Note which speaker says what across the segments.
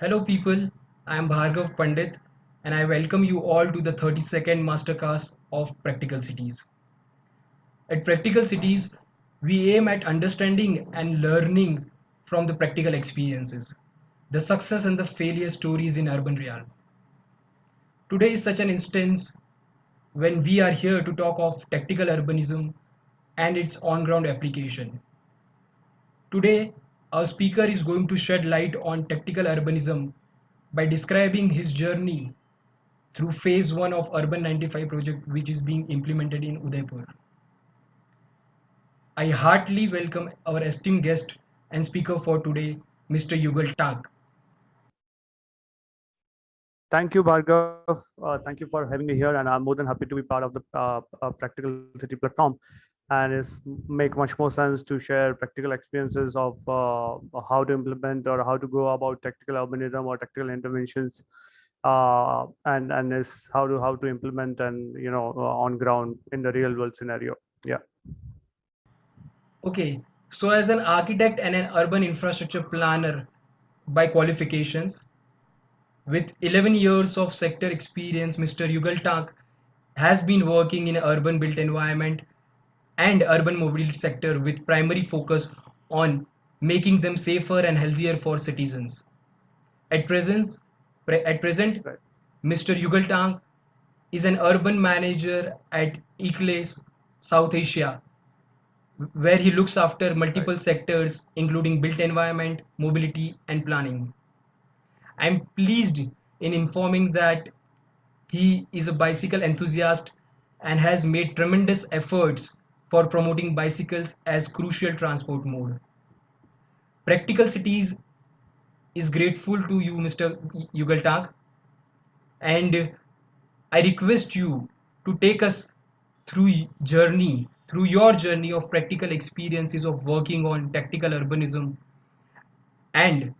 Speaker 1: Hello people, I am Bhargav Pandit and I welcome you all to the 32nd Masterclass of Practical Cities. At Practical Cities, we aim at understanding and learning from the practical experiences, the success and the failure stories in urban realm. Today is such an instance when we are here to talk of tactical urbanism and its on-ground application. Today, our speaker is going to shed light on tactical urbanism by describing his journey through phase 1 of Urban 95 project which is being implemented in Udaipur. I heartily welcome our esteemed guest and speaker for today, Mr. 𝗬𝗏.
Speaker 2: Thank you, Bhargav. Thank you for having me here, and I'm more than happy to be part of the Practical City platform. And it's make much more sense to share practical experiences of how to implement or how to go about tactical urbanism or tactical interventions, and is how to implement and on ground in the real world scenario. Yeah.
Speaker 1: Okay, so as an architect and an urban infrastructure planner by qualifications, with 11 years of sector experience, Mr. 𝗬𝗏 has been working in urban built environment and urban mobility sector with primary focus on making them safer and healthier for citizens. At present,
Speaker 2: Right.
Speaker 1: Mr. 𝗬𝗏 is an urban manager at ICLEI South Asia, where he looks after multiple
Speaker 2: Right.
Speaker 1: sectors including built environment, mobility, and planning. I'm pleased in informing that he is a bicycle enthusiast and has made tremendous efforts for promoting bicycles as crucial transport mode. Practical Cities is grateful to you, Mr. 𝗬𝗏, and I request you to take us through your journey of practical experiences of working on tactical urbanism and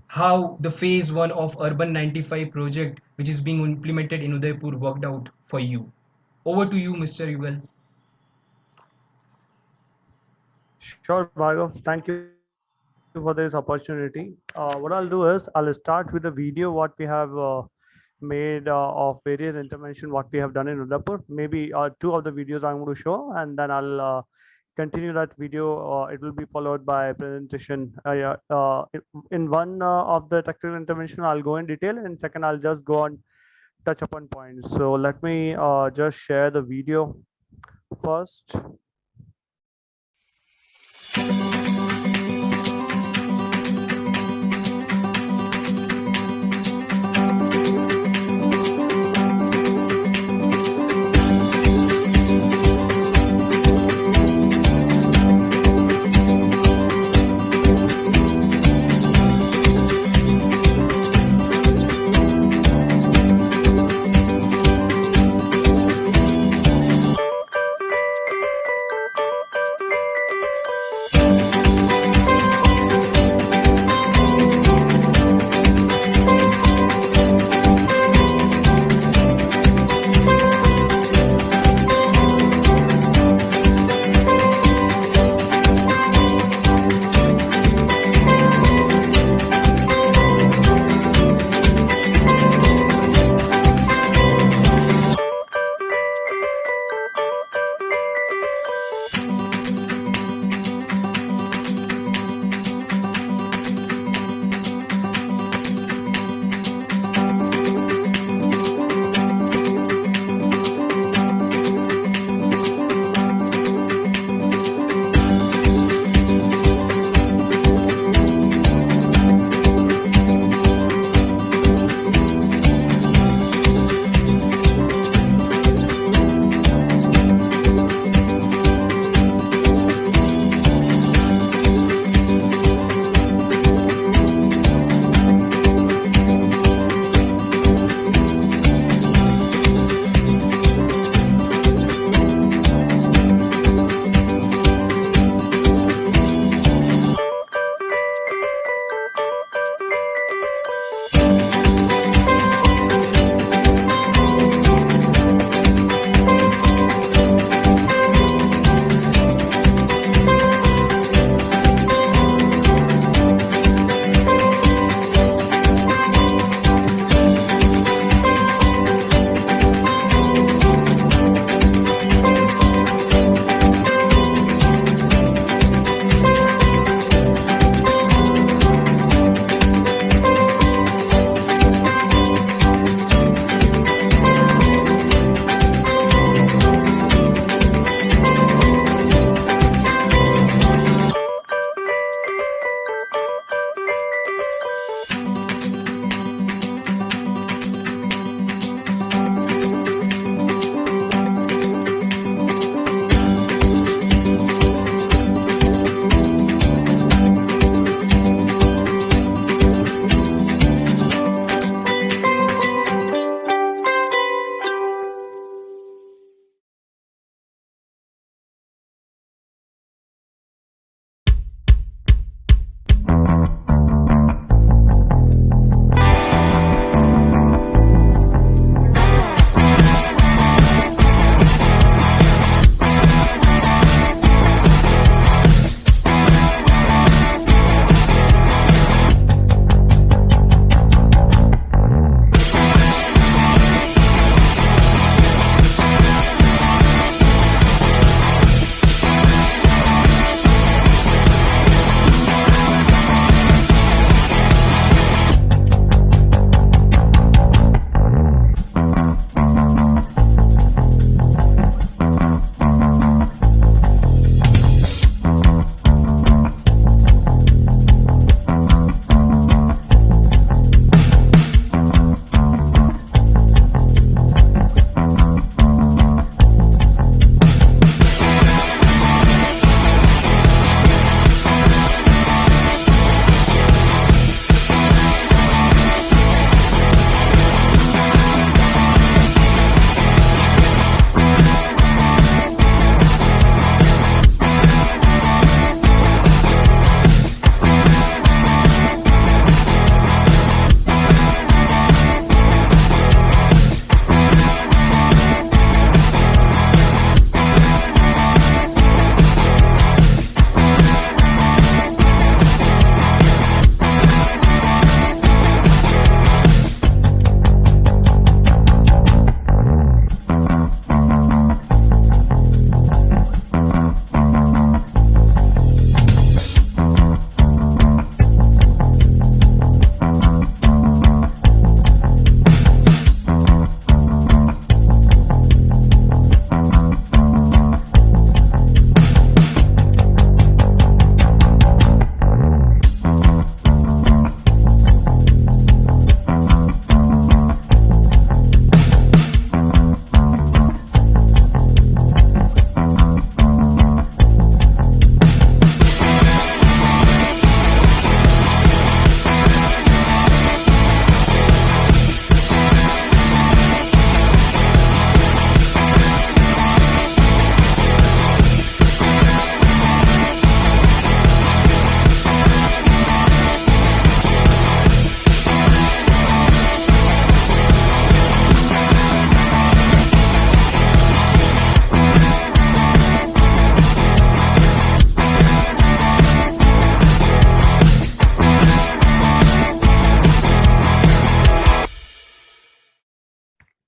Speaker 1: how the phase 1 of Urban 95 project which is being implemented in Udaipur worked out for you. Over to you, Mr. 𝗬𝗏.
Speaker 2: Sure, Bhargav. Thank you for this opportunity. What I'll do is I'll start with a video what we have made of various intervention what we have done in Udaipur. Maybe two of the videos I'm going to show, and then I'll continue that video. It will be followed by a presentation. Yeah, in one of the tactical intervention, I'll go in detail, and second, I'll just go on touch upon points. So let me just share the video first.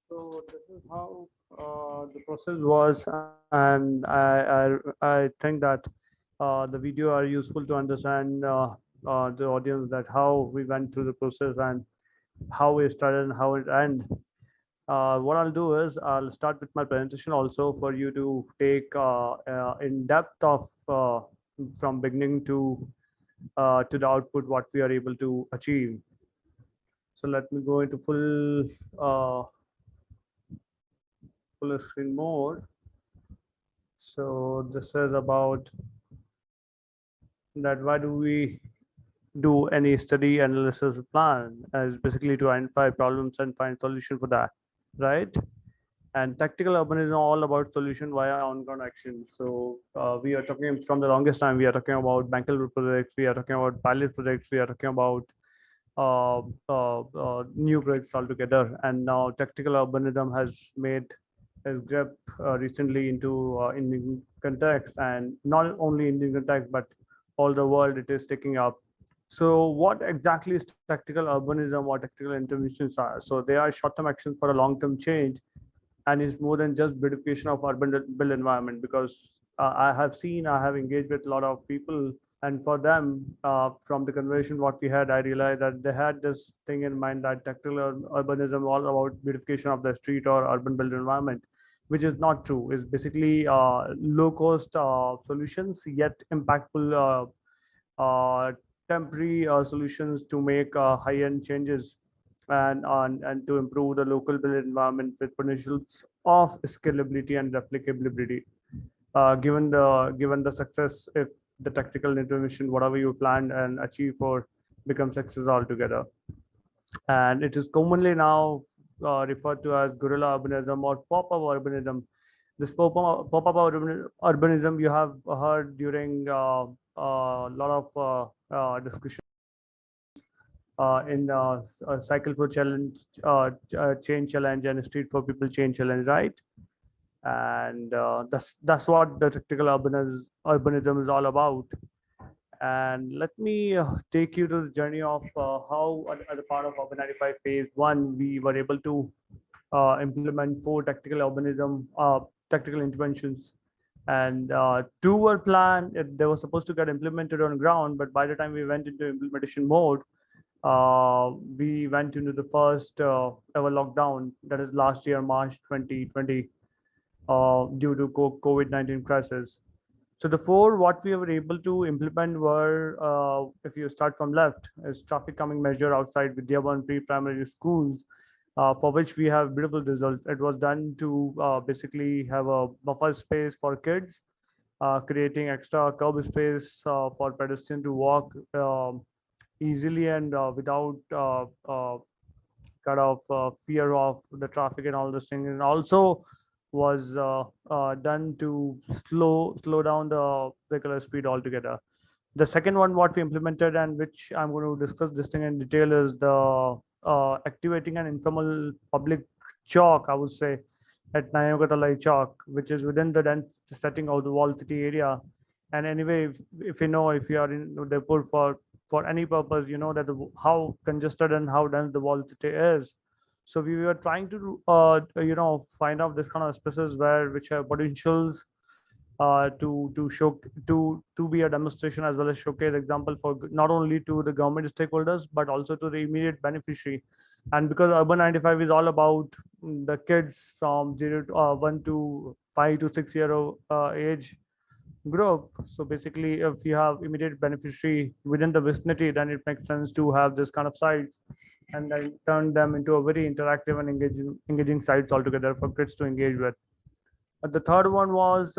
Speaker 2: So this is how the process was, and I think that the video are useful to understand the audience that how we went through the process and how we started and how it end. What I'll do is I'll start with my presentation also for you to take in depth of from beginning to the output what we are able to achieve. So let me go into full screen mode. So this is about that why do we do any study analysis plan as basically to identify problems and find solution for that, right? And tactical urbanism all about solution via on-ground action. So we are talking from the longest time, we are talking about bankable projects, we are talking about pilot projects, we are talking about new projects altogether. And now tactical urbanism has grabbed recently into Indian context, and not only Indian context, but all the world it is taking up. So what exactly is tactical urbanism? What tactical interventions are? So they are short-term actions for a long-term change, and is more than just beautification of urban built environment, because I have engaged with a lot of people, and for them from the conversation what we had, I realized that they had this thing in mind that tactile urbanism all about beautification of the street or urban built environment, which is not true. It's basically low cost solutions yet impactful uh, temporary solutions to make high end changes and to improve the local built environment with potentials of scalability and replicability. Given the success, if the tactical intervention, whatever you planned and achieve for, becomes success altogether. And it is commonly now referred to as guerrilla urbanism or pop-up urbanism. This pop-up urbanism you have heard during a lot of discussion in cycle for challenge, change challenge, and street for people change challenge, right? And that's what the tactical urbanism is all about. And let me take you to the journey of how, as a part of Urban95 phase one, we were able to implement four tactical interventions. And two were planned. They were supposed to get implemented on ground, but by the time we went into implementation mode, we went into the first ever lockdown, that is last year, March 2020, due to COVID-19 crisis. So the four what we were able to implement were, if you start from left, is traffic calming measure outside Vidyavan pre-primary schools, for which we have beautiful results. It was done to basically have a buffer space for kids, creating extra curb space for pedestrians to walk easily and without kind of fear of the traffic and all those things. And also was done to slow down the vehicular speed altogether. The second one what we implemented, and which I'm going to discuss this thing in detail, is the activating an informal public chalk, I would say, at Nayogatalai Chalk, which is within the dense setting of the wall city area. And anyway, if you know, if you are in Udaipur for any purpose, you know that how congested and how dense the wall city is. So we were trying to find out this kind of spaces where which have potentials to show to be a demonstration as well as showcase example for not only to the government stakeholders but also to the immediate beneficiary. And because urban 95 is all about the kids from 1 to 5 to 6 year age group, so basically if you have immediate beneficiary within the vicinity, then it makes sense to have this kind of sites and then turn them into a very interactive and engaging sites altogether for kids to engage with. The third one was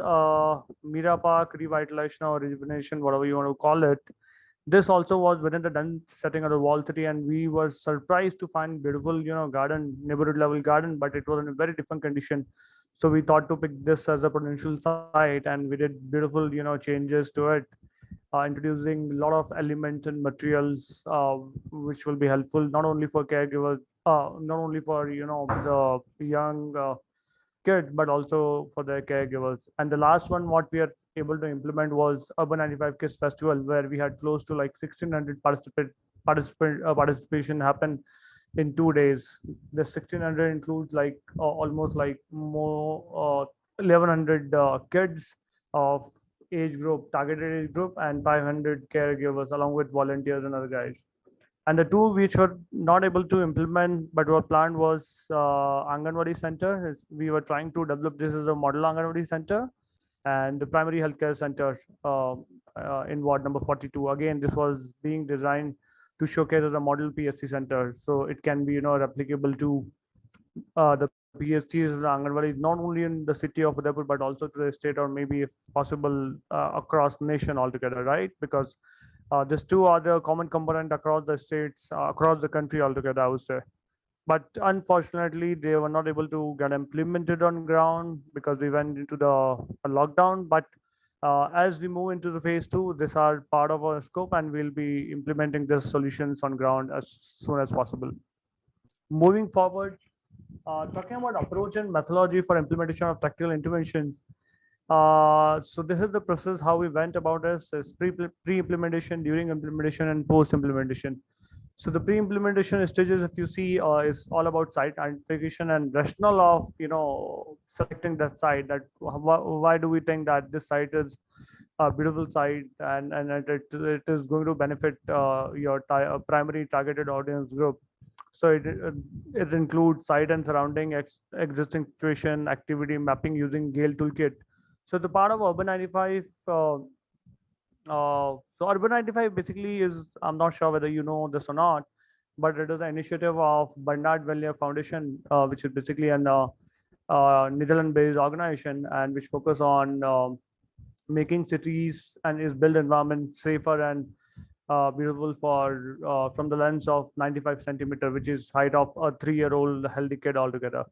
Speaker 2: Mira Park revitalization or rejuvenation, whatever you want to call it. This also was within the dense setting of the wall city, and we were surprised to find beautiful, garden, neighborhood level garden, but it was in a very different condition. So we thought to pick this as a potential site, and we did beautiful, changes to it, introducing a lot of elements and materials which will be helpful not only for caregivers, not only for the young kids, but also for their caregivers. And the last one, what we are able to implement was Urban 95 Kids Festival, where we had close to like 1,600 participation happen in 2 days. The 1600 includes like almost like more 1100 kids of age group, targeted age group, and 500 caregivers along with volunteers and other guys. And the two which were not able to implement but were planned was Anganwadi Center. We were trying to develop this as a model Anganwadi Center, and the primary healthcare center in ward number 42. Again, this was being designed to showcase as a model PSC center, so it can be replicable to the PSCs and Anganwadi, not only in the city of Udaipur but also to the state, or maybe if possible across nation altogether, right? Because these two are the common component across the states, across the country altogether, I would say. But unfortunately, they were not able to get implemented on ground because we went into the lockdown. But as we move into the phase two, these are part of our scope, and we'll be implementing these solutions on ground as soon as possible. Moving forward, talking about approach and methodology for implementation of tactical interventions. So this is the process how we went about this is pre-implementation, during implementation, and post-implementation. So the pre-implementation stages, if you see, is all about site identification and rationale of selecting that site. That why do we think that this site is a beautiful site, and it is going to benefit your primary targeted audience group. So it includes site and surrounding existing situation, activity mapping using Gale toolkit. So the part of Urban 95, so Urban 95 basically is, I'm not sure whether you know this or not, but it is an initiative of 𝗬𝗠 Foundation, which is basically an Netherlands-based organization, and which focus on making cities and is built environment safer and beautiful for from the lens of 95 centimeter, which is height of a 3-year-old healthy kid altogether.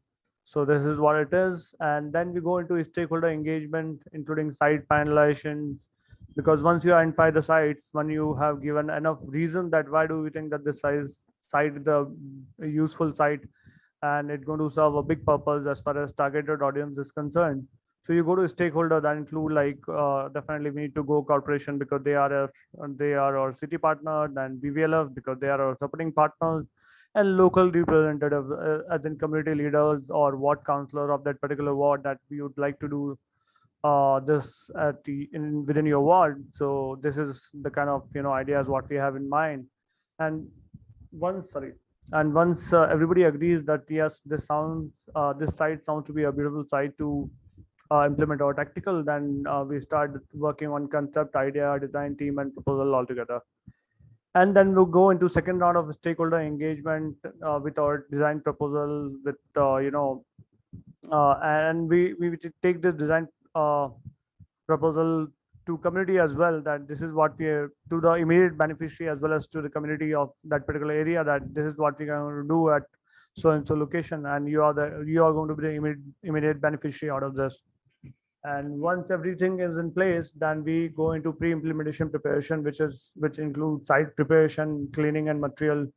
Speaker 2: So this is what it is. And then we go into stakeholder engagement, including site finalizations, because once you identify the sites, when you have given enough reason that why do we think that this site is the useful site, and it's going to serve a big purpose as far as targeted audience is concerned. So you go to stakeholder that include like definitely we need to go corporation because they are our city partner, then BVLF because they are our supporting partners, and local representatives as in community leaders or ward councillor of that particular ward that we would like to do this at within your ward. So this is the kind of ideas what we have in mind. And once everybody agrees that yes, this site sounds to be a beautiful site to implement our tactical, then we start working on concept, idea, design team, and proposal altogether. And then we'll go into second round of stakeholder engagement with our design proposal with and we take this design proposal to community as well, that this is what we are to the immediate beneficiary as well as to the community of that particular area, that this is what we're going to do at so and so location, and you are going to be the immediate beneficiary out of this. And once everything is in place, then we go into pre-implementation preparation, which includes site preparation, cleaning, and material.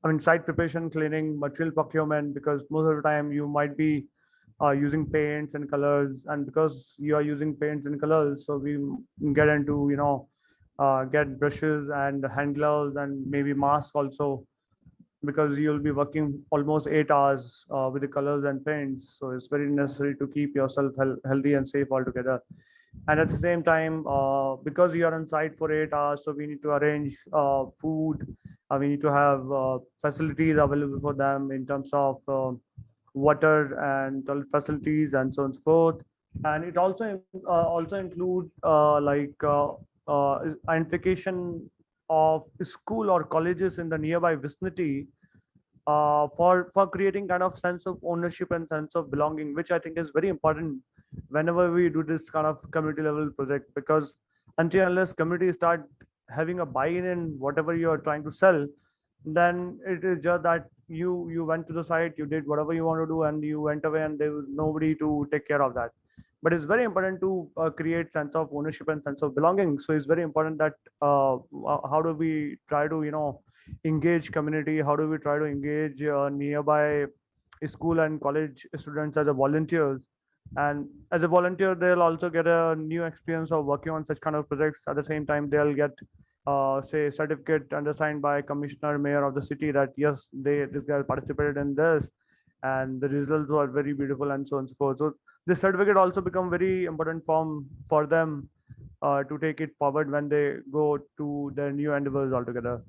Speaker 2: I mean, site preparation, cleaning, material procurement, because most of the time you might be using paints and colors, and because you are using paints and colors, so we get into get brushes and hand gloves and maybe mask also, because you'll be working almost 8 hours with the colors and paints. So it's very necessary to keep yourself healthy and safe altogether. And at the same time, because you are on site for 8 hours, so we need to arrange food. We need to have facilities available for them in terms of water and toilet facilities and so on and so forth. And it also include identification of school or colleges in the nearby vicinity for creating kind of sense of ownership and sense of belonging, which I think is very important whenever we do this kind of community level project, because until unless community start having a buy-in in whatever you are trying to sell, then it is just that you went to the site, you did whatever you want to do, and you went away, and there was nobody to take care of that. But it's very important to create sense of ownership and sense of belonging. So it's very important that how do we try to engage community, how do we try to engage nearby school and college students as a volunteers, and as a volunteer they'll also get a new experience of working on such kind of projects. At the same time, they'll get say certificate undersigned by commissioner, mayor of the city that yes, this guy participated in this, and the results were very beautiful and so on and so forth. So this certificate also become very important form for them to take it forward when they go to their new endeavors altogether.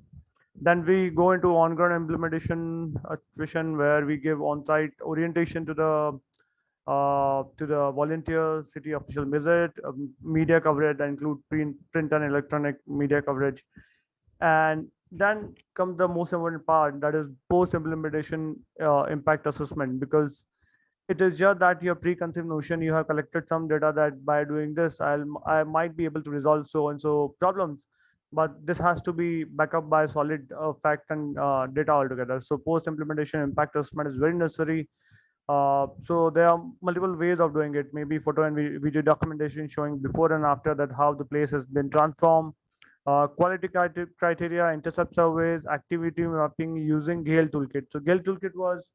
Speaker 2: Then we go into on-ground implementation tuition where we give on-site orientation to the volunteer city official visit, media coverage that include print and electronic media coverage. And then comes the most important part, that is post-implementation impact assessment, because it is just that your preconceived notion, you have collected some data that by doing this, I might be able to resolve so and so problems, but this has to be backed up by solid facts and data altogether. So post implementation impact assessment is very necessary. So there are multiple ways of doing it, maybe photo and video documentation showing before and after, that how the place has been transformed, quality criteria, intercept surveys, activity mapping using Gale toolkit. So Gale toolkit was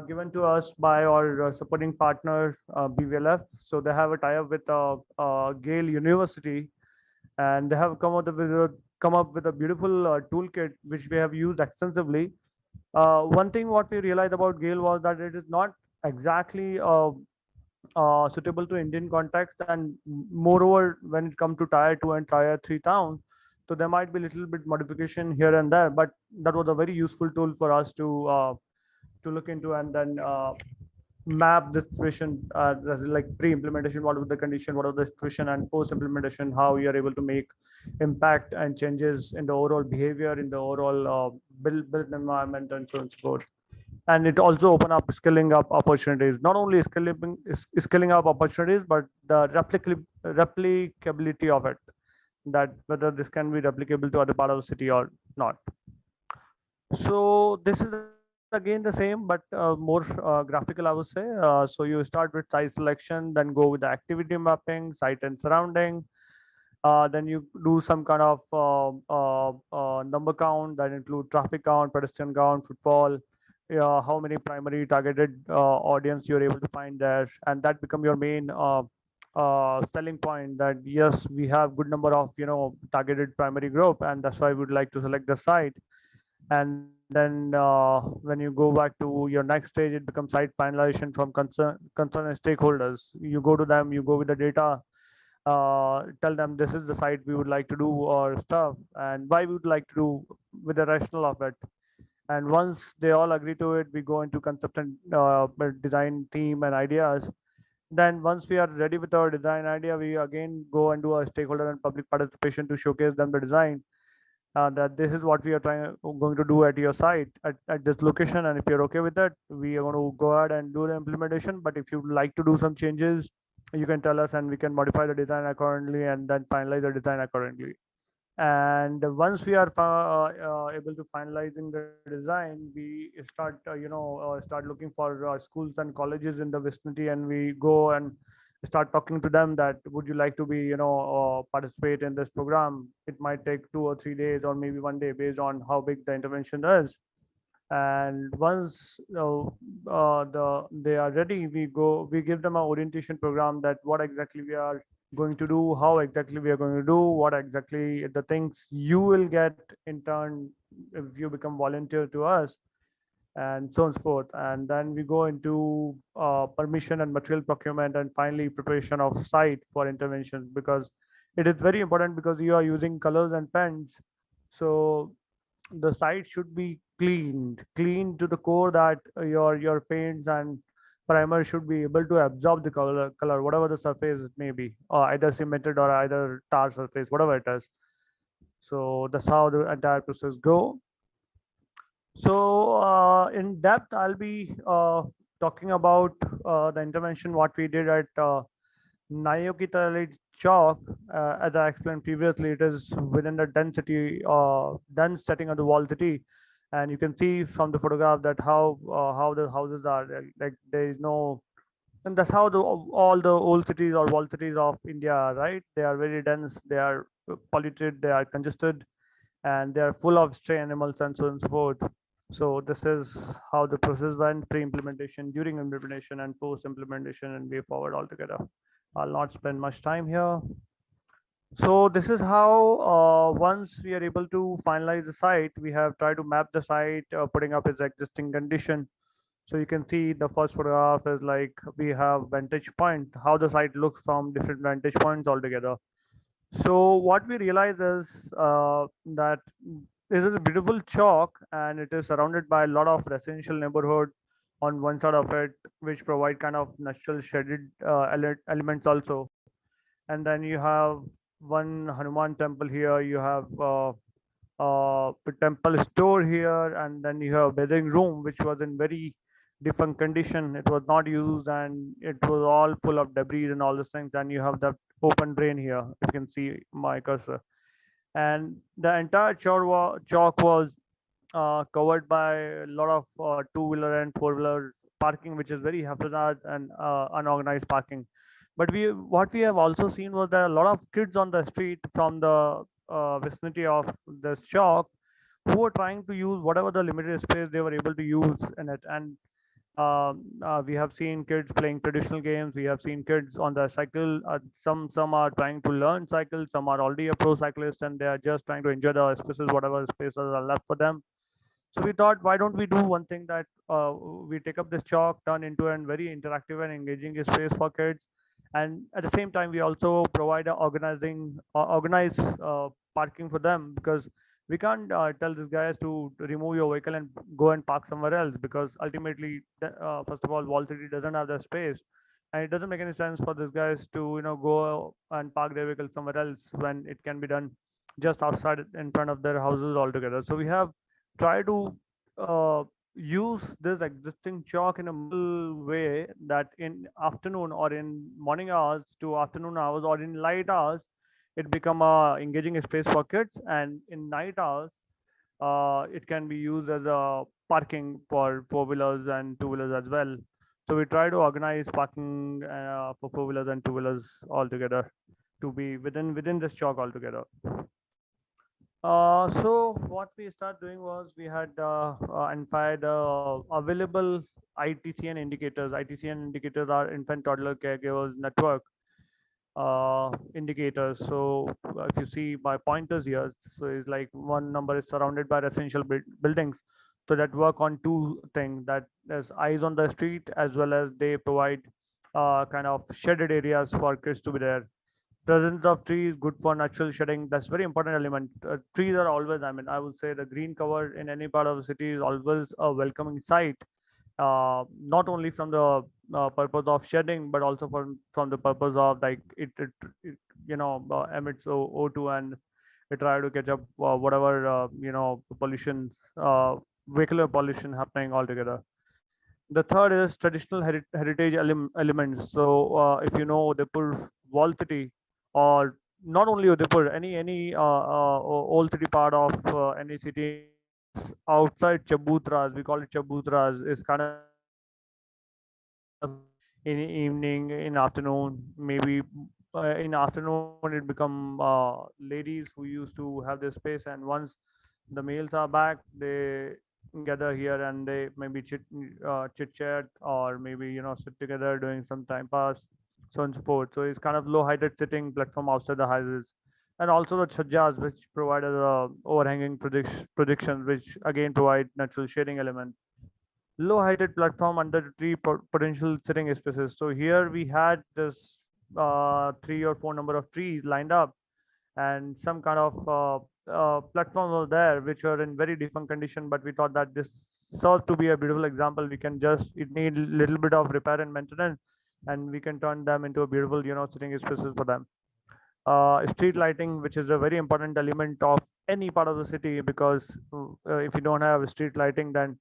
Speaker 2: given to us by our supporting partner, BVLF. So they have a tie-up with Gale University, and they have come up with a beautiful toolkit which we have used extensively. One thing what we realized about Gale was that it is not exactly suitable to Indian context, and moreover, when it comes to tier two and tier three towns, so there might be a little bit modification here and there, but that was a very useful tool for us to look into, and then map the situation like pre-implementation, what was the condition, what was the situation, and post-implementation, how you are able to make impact and changes in the overall behavior, in the overall built environment, and so on and so forth. And it also open up scaling up opportunities, not only scaling up opportunities, but the replicability of it, that whether this can be replicable to other part of the city or not. So this is again the same, but more graphical, I would say. So you start with site selection, then go with the activity mapping, site and surrounding. Then you do some kind of number count that include traffic count, pedestrian count, footfall, how many primary targeted audience you're able to find there, and that become your main selling point, that yes, we have good number of targeted primary group, and that's why we would like to select the site. And then when you go back to your next stage, it becomes site finalization from concerned stakeholders. You go to them, you go with the data, tell them this is the site we would like to do or stuff, and why we would like to do, with the rationale of it. And once they all agree to it, we go into concept and design team and ideas. Then once we are ready with our design idea, we again go and do a stakeholder and public participation to showcase them the design, that this is what we are going to do at your site at this location, and if you're okay with that, we are going to go ahead and do the implementation. But if you'd like to do some changes, you can tell us and we can modify the design accordingly and then finalize the design accordingly. And once we are able to finalizing the design, we start start looking for schools and colleges in the vicinity, and we go and start talking to them that would you like to be participate in this program. It might take 2 or 3 days or maybe one day based on how big the intervention is. And once they are ready, we give them a orientation program, that what exactly we are going to do, how exactly we are going to do, what exactly the things you will get in turn if you become volunteer to us, and so on and so forth. And then we go into permission and material procurement, and finally preparation of site for interventions, because it is very important, because you are using colors and pens. So the site should be cleaned to the core, that your paints and primer should be able to absorb the color, whatever the surface it may be, or either cemented or either tar surface, whatever it is. So that's how the entire process go. So in depth, I'll be talking about the intervention what we did at Nayokitali chalk. As I explained previously, it is within the dense setting of the wall city, and you can see from the photograph that how the houses are, like there is no, and that's how all the old cities or wall cities of India are, right? They are very dense, they are polluted, they are congested, and they are full of stray animals and so on and so forth. So this is how the process went: pre-implementation, during implementation, and post-implementation, and way forward altogether. I'll not spend much time here. So this is how once we are able to finalize the site, we have tried to map the site, putting up its existing condition. So you can see the first photograph is like we have vantage point, how the site looks from different vantage points altogether. So what we realize is that this is a beautiful chalk and it is surrounded by a lot of residential neighborhood on one side of it, which provide kind of natural shaded elements also. And then you have one Hanuman temple here, you have a temple store here, and then you have a bathing room which was in very different condition. It was not used and it was all full of debris and all those things. And you have that open drain here, you can see my cursor. And the entire chalk was covered by a lot of two-wheeler and four-wheeler parking, which is very haphazard and unorganized parking. But what we have also seen was that a lot of kids on the street from the vicinity of the chalk who were trying to use whatever the limited space they were able to use in it. And we have seen kids playing traditional games. We have seen kids on the cycle. Some are trying to learn cycle. Some are already a pro cyclist, and they are just trying to enjoy the spaces, whatever spaces are left for them. So we thought, why don't we do one thing that we take up this chalk, turn into a very interactive and engaging space for kids, and at the same time we also provide a organized parking for them, because we can't tell these guys to remove your vehicle and go and park somewhere else, because ultimately, first of all, Wall City doesn't have the space, and it doesn't make any sense for these guys to go and park their vehicle somewhere else when it can be done just outside in front of their houses altogether. So we have try to use this existing chalk in a model way that in afternoon or in morning hours to afternoon hours or in light hours it become a engaging space for kids, and in night hours it can be used as a parking for four-wheelers and two-wheelers as well. So we try to organize parking for four-wheelers and two-wheelers altogether to be within this chalk altogether. So what we started doing was we had identified available ITCN indicators. ITCN indicators are infant toddler caregivers network indicators. So if you see my pointers here, so it's like one number is surrounded by residential buildings. So that work on two things, that there's eyes on the street as well as they provide kind of shaded areas for kids to be there. Presence of trees good for natural shading, that's very important element. Trees are always, I mean, I would say the green cover in any part of the city is always a welcoming sight, not only from the purpose of shedding but also from the purpose of like it emits O2 and it try to catch up whatever pollution, vehicular pollution happening altogether. The third is traditional heritage elements. So if you know Udaipur wall city, or not only Udaipur, any old city part of any city in India, outside Chabutras, we call it Chabutras, is kind of in evening, in afternoon, maybe in afternoon it become ladies who used to have this space, and once the males are back, they gather here and they maybe chit chat, or maybe sit together doing some time pass, so on and so forth. So it's kind of low heighted sitting platform outside the houses, and also the chajjas which provide us overhanging projections, which again provide natural shading element. Low heighted platform under the tree potential sitting spaces. So here we had this three or four number of trees lined up, and some kind of platforms were there which were in very different condition, but we thought that this served to be a beautiful example. We can just, it need little bit of repair and maintenance, and we can turn them into a beautiful sitting spaces for them. Street lighting, which is a very important element of any part of the city, because if you don't have street lighting, then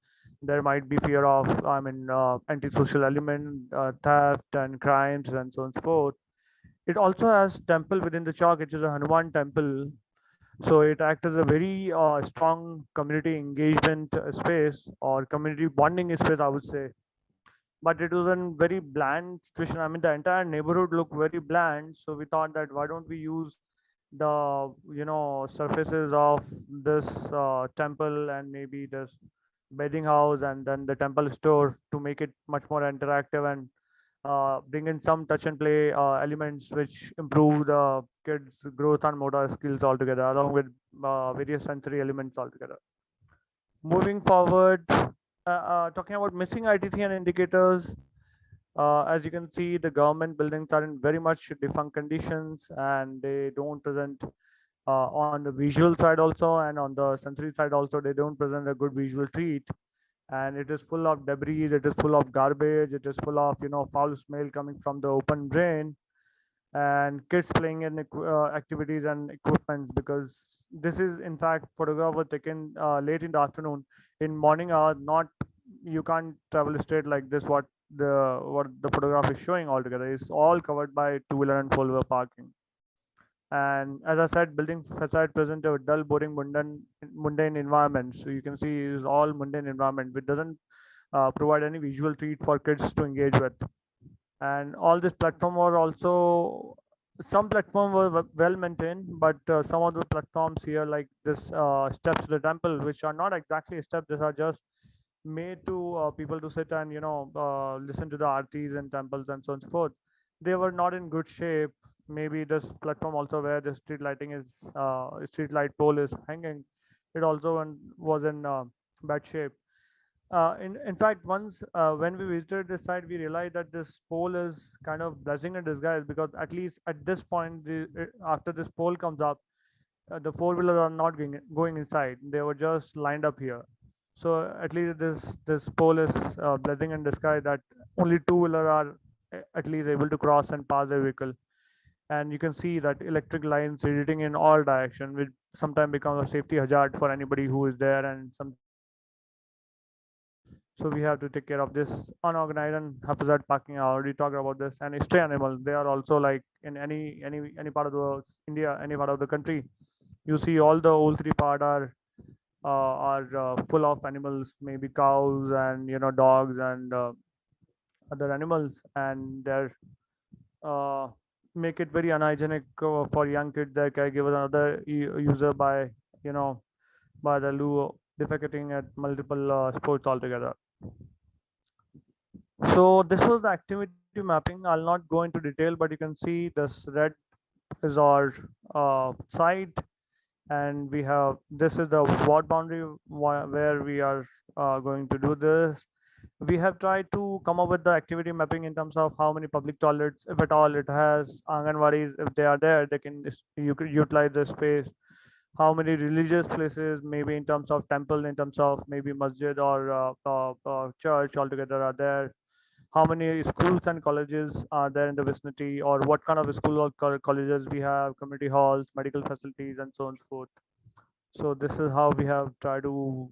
Speaker 2: there might be fear of, I mean, antisocial element, theft and crimes and so on and so forth. It also has temple within the chalk, which is a Hanuman temple. So it acts as a very strong community engagement space, or community bonding space, I would say. But it was a very bland situation. I mean, the entire neighborhood looked very bland. So we thought that why don't we use the surfaces of this temple and maybe this bedding house and then the temple store to make it much more interactive and bring in some touch and play elements which improve the kids' growth and motor skills altogether, along with various sensory elements altogether. Moving forward, talking about missing ITC and indicators, as you can see, the government buildings are in very much defunct conditions, and they don't present on the visual side also, and on the sensory side also, they don't present a good visual treat. And it is full of debris, it is full of garbage, it is full of foul smell coming from the open drain, and kids playing in activities and equipment, because this is in fact photograph was taken late in the afternoon. In morning hour, not, you can't travel straight like this. What the photograph is showing altogether is all covered by two-wheeler and four-wheeler parking. And as I said, building facade present a dull, boring, mundane environment. So you can see it is all mundane environment, which doesn't provide any visual treat for kids to engage with. And all this platform were also, some platform were well maintained, but some of the platforms here, like this steps to the temple, which are not exactly steps, these are just made to people to sit and listen to the artis and temples and so on and so forth. They were not in good shape. Maybe this platform also, where the street lighting is street light pole is hanging, it also was in bad shape. In fact, once when we visited this site, we realized that this pole is kind of blessing in disguise, because at least at this point, after this pole comes up, the four-wheelers are not going inside. They were just lined up here. So at least this pole is blessing in disguise, that only two-wheeler are at least able to cross and pass their vehicle. And you can see that electric lines radiating in all direction, which sometimes become a safety hazard for anybody who is there, and sometimes for the kids also. So we have to take care of this unorganized and haphazard parking. I already talked about this. And stray animals, they are also like in any part of the India, any part of the country. You see all the old three part are full of animals, maybe cows and dogs and other animals, and they're uh, make it very unhygienic for young kids. Their caregivers, another user by you know by the loo defecating at multiple sports altogether. So this was the activity mapping. I'll not go into detail, but you can see this red is our site, and we have, this is the ward boundary where we are going to do this. We have tried to come up with the activity mapping in terms of how many public toilets, if at all it has, anganwadis, if they are there, they can you could utilize the space. How many religious places, maybe in terms of temple, in terms of maybe masjid or church altogether are there. How many schools and colleges are there in the vicinity, or what kind of school or colleges we have, community halls, medical facilities, and so on and so forth. So this is how we have tried to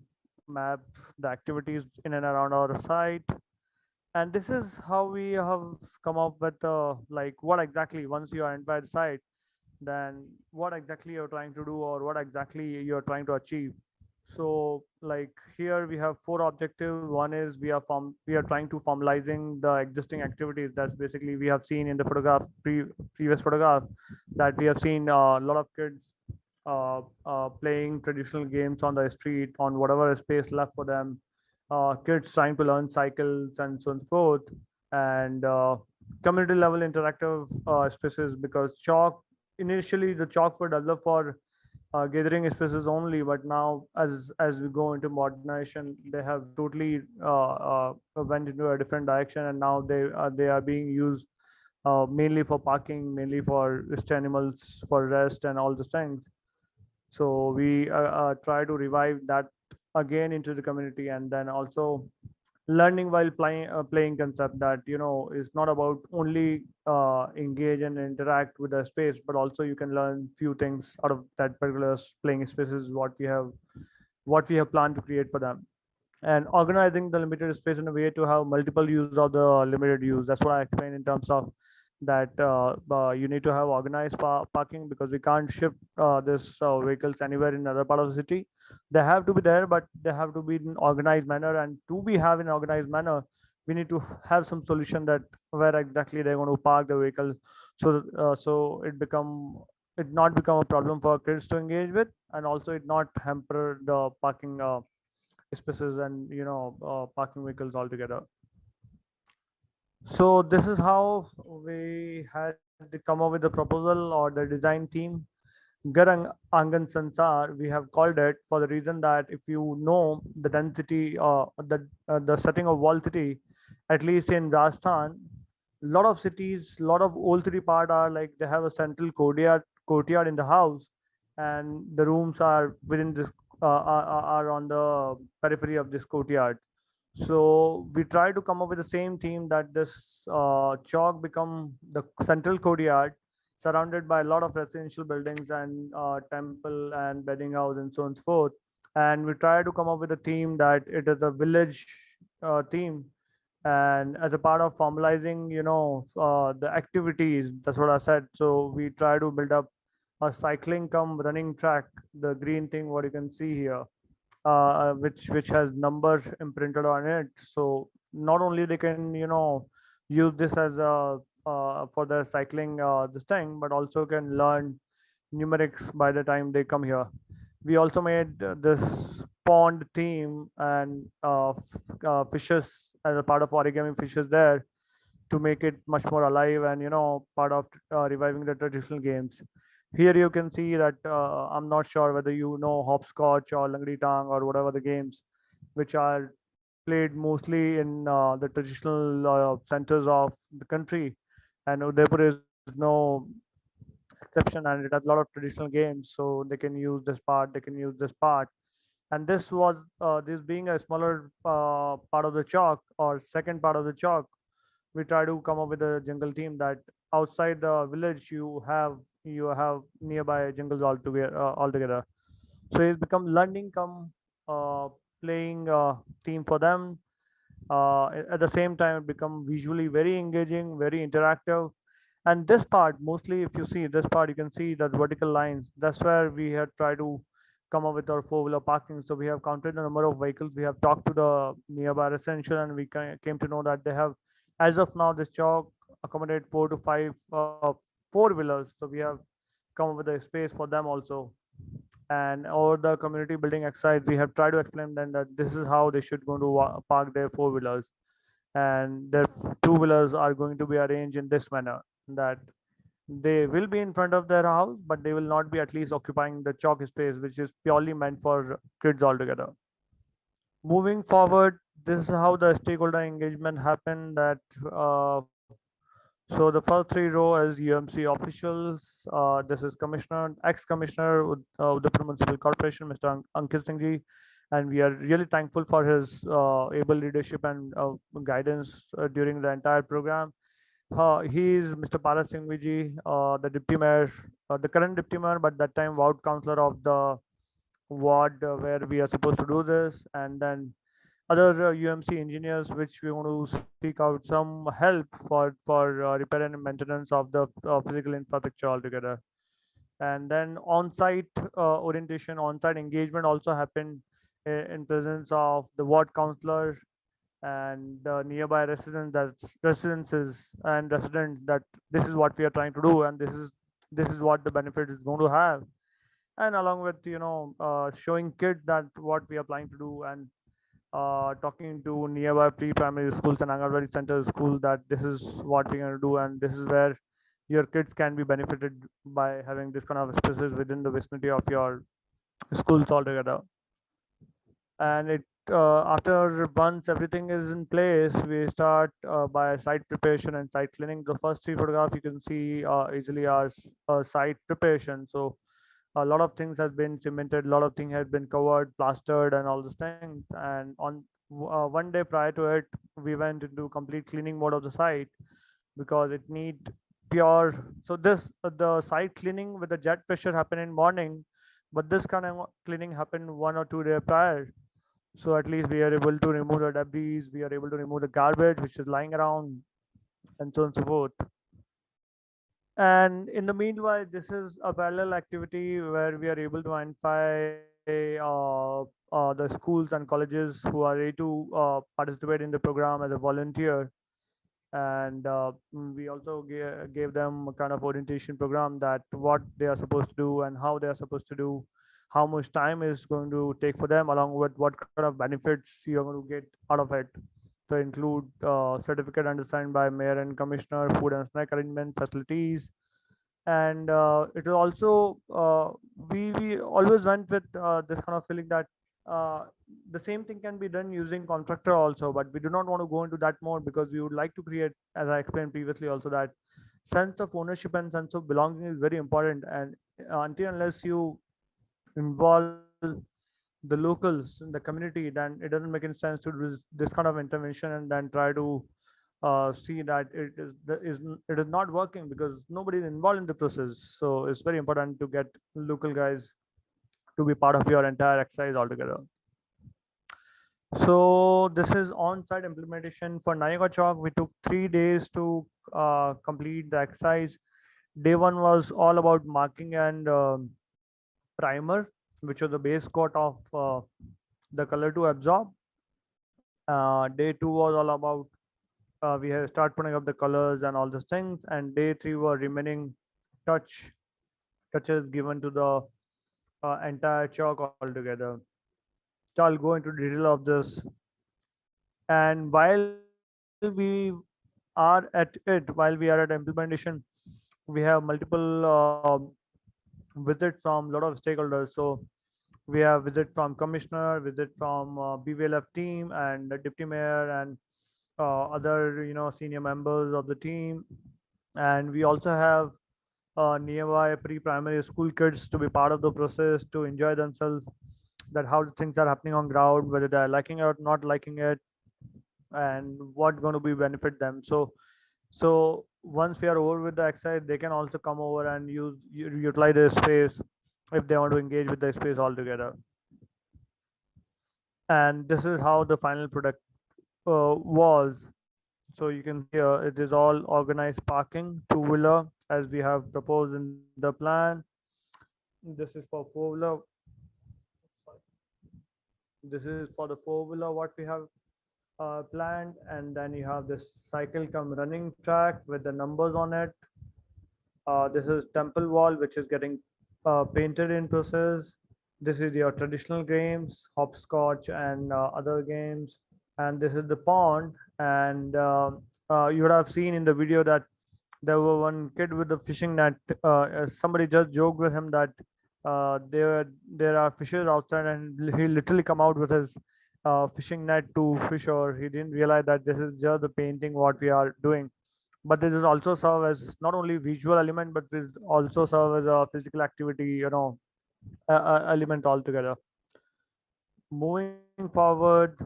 Speaker 2: map the activities in and around our site. And this is how we have come up with like what exactly, once you are inside the site, then what exactly you're trying to do, or what exactly you're trying to achieve. So like here we have four objectives. One is we are trying to formalizing the existing activities. That's basically we have seen in the previous photograph, that we have seen a lot of kids playing traditional games on the street, on whatever space left for them. Kids trying to learn cycles and so on and forth. And community level interactive spaces, because chalk, initially the chalk were developed for gathering spaces only, but now as we go into modernization, they have totally went into a different direction, and now they are being used mainly for parking, mainly for rest animals for rest and all those things. So we try to revive that again into the community. And then also learning while playing concept, that is not about only engage and interact with the space, but also you can learn few things out of that particular playing spaces, what we have planned to create for them. And organizing the limited space in a way to have multiple use of the limited use. That's what I explained in terms of that you need to have organized parking, because we can't shift this vehicles anywhere in other part of the city. They have to be there, but they have to be in organized manner. And to be have in organized manner, we need to have some solution that where exactly they're going to park the vehicles, so it not become a problem for kids to engage with, and also it not hamper the parking spaces and parking vehicles altogether. So this is how we had to come up with the proposal or the design theme. Garang Angan Sansar, we have called it for the reason that if you know the density, the setting of wall city, at least in Rajasthan, lot of cities, lot of old city part are like they have a central courtyard in the house, and the rooms are within this are on the periphery of this courtyard. So we try to come up with the same theme that this chalk become the central courtyard surrounded by a lot of residential buildings and temple and bedding house and so on and so forth. And we try to come up with a theme that it is a village theme. And as a part of formalizing, the activities, that's what I said. So we try to build up a cycling come running track, the green thing, what you can see here, which has numbers imprinted on it. So not only they can use this as a for their cycling this thing, but also can learn numerics by the time they come here. We also made this pond theme and fishes as a part of origami fishes there to make it much more alive and part of reviving the traditional games. Here you can see that I'm not sure whether you know hopscotch or langdi tang or whatever the games which are played mostly in the traditional centers of the country. And Udaipur is no exception, and it has a lot of traditional games, so they can use this part, they can use this part. And this being a smaller part of the chalk or second part of the chalk, we try to come up with a jungle theme that outside the village you have nearby jungles altogether. So it's become learning come uh, playing theme for them. At the same time it become visually very engaging, very interactive. And this part, mostly if you see this part, you can see that vertical lines, that's where we had tried to come up with our four-wheeler parking. So we have counted the number of vehicles, we have talked to the nearby residential, and we came to know that they have, as of now, this chalk accommodate 4 to 5 four-wheelers. So we have come up with a space for them also. And over the community building exercise, we have tried to explain them that this is how they should go to park their four-wheelers, and their two-wheelers are going to be arranged in this manner, that they will be in front of their house, but they will not be at least occupying the chalk space, which is purely meant for kids altogether. Moving forward, this is how the stakeholder engagement happened. That uh, so the first three row is UMC officials. This is Commissioner, ex-Commissioner of the Municipal Corporation, Mr. Ankit Singh ji, and we are really thankful for his able leadership and guidance during the entire program. He is Mr. Paras Singh ji, the deputy mayor, the current deputy mayor, but that time ward councillor of the ward where we are supposed to do this, and then other UMC engineers, which we want to seek out some help for repair and maintenance of the physical infrastructure altogether. And then on-site orientation, on-site engagement also happened in presence of the ward councillor and the nearby residents, that's residences and residents, that this is what we are trying to do, and this is what the benefit is going to have. And along with showing kids that what we are planning to do, and talking to nearby pre-primary schools and Anganwadi center school that this is what we're going to do, and this is where your kids can be benefited by having this kind of spaces within the vicinity of your schools altogether. And it after once everything is in place, we start by site preparation and site cleaning. The first three photographs you can see easily are site preparation. So a lot of things has been cemented, a lot of things has been covered, plastered, and all those things. And on one day prior to it, we went into complete cleaning mode of the site because it need pure. So this the site cleaning with the jet pressure happened in morning, but this kind of cleaning happened 1 or 2 days prior. So at least we are able to remove the debris, we are able to remove the garbage which is lying around, and so on and so forth. And in the meanwhile, this is a parallel activity where we are able to identify the schools and colleges who are ready to participate in the program as a volunteer. And we also gave them a kind of orientation program that what they are supposed to do and how they are supposed to do, how much time is going to take for them, along with what kind of benefits you're going to get out of it. They include certificate undersigned by mayor and commissioner, food and snack arrangement facilities, and it is also we always went with this kind of feeling that uh, the same thing can be done using contractor also, but we do not want to go into that mode because we would like to create, as I explained previously also, that sense of ownership and sense of belonging is very important. And until unless you involve the locals in the community, then it doesn't make any sense to do this kind of intervention and then try to see that it is not working because nobody is involved in the process. So it's very important to get local guys to be part of your entire exercise altogether. So this is on-site implementation for Nayaga Chalk. We took 3 days to complete the exercise. Day one was all about marking and primer, which was the base coat of the color to absorb. Day two was all about we have start putting up the colors and all those things, and day three were remaining touches given to the entire chalk altogether. So I'll go into detail of this. And while are at it, while we are at implementation, we have multiple visits from a lot of stakeholders. So we have visit from commissioner, visit from BVLF team and the deputy mayor and other senior members of the team, and we also have nearby pre-primary school kids to be part of the process to enjoy themselves, that how the things are happening on ground, whether they're liking it or not liking it, and what going to be benefit them. So once we are over with the exercise, they can also come over and utilize the space if they want to engage with the space altogether. And this is how the final product was. So you can see here it is all organized parking, two-wheeler as we have proposed in the plan. This is for four-wheeler. This is for the four-wheeler what we have planned, and then you have this cycle come running track with the numbers on it. This is temple wall which is getting painted in process. This is your traditional games, hopscotch and other games. And this is the pond. And you would have seen in the video that there were one kid with the fishing net. Somebody just joked with him that there are fishes outside, and he literally come out with his fishing net to fish, or he didn't realize that this is just the painting what we are doing. But this is also serve as not only visual element, but will also serve as a physical activity, element altogether. Moving forward,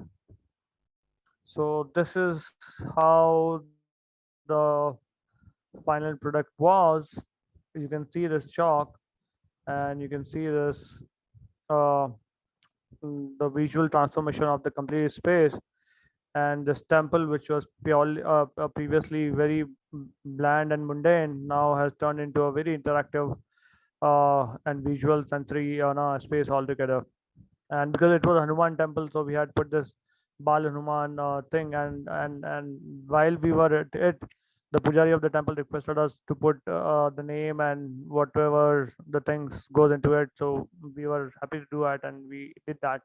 Speaker 2: so this is how the final product was. You can see this chalk, and you can see this uh, the visual transformation of the complete space. And this temple, which was purely previously very bland and mundane, now has turned into a very interactive and visual sensory space altogether. And because it was a Hanuman temple, so we had put this Bal Hanuman thing, and while we were at it, the pujari of the temple requested us to put the name and whatever the things goes into it. So we were happy to do it, and we did that.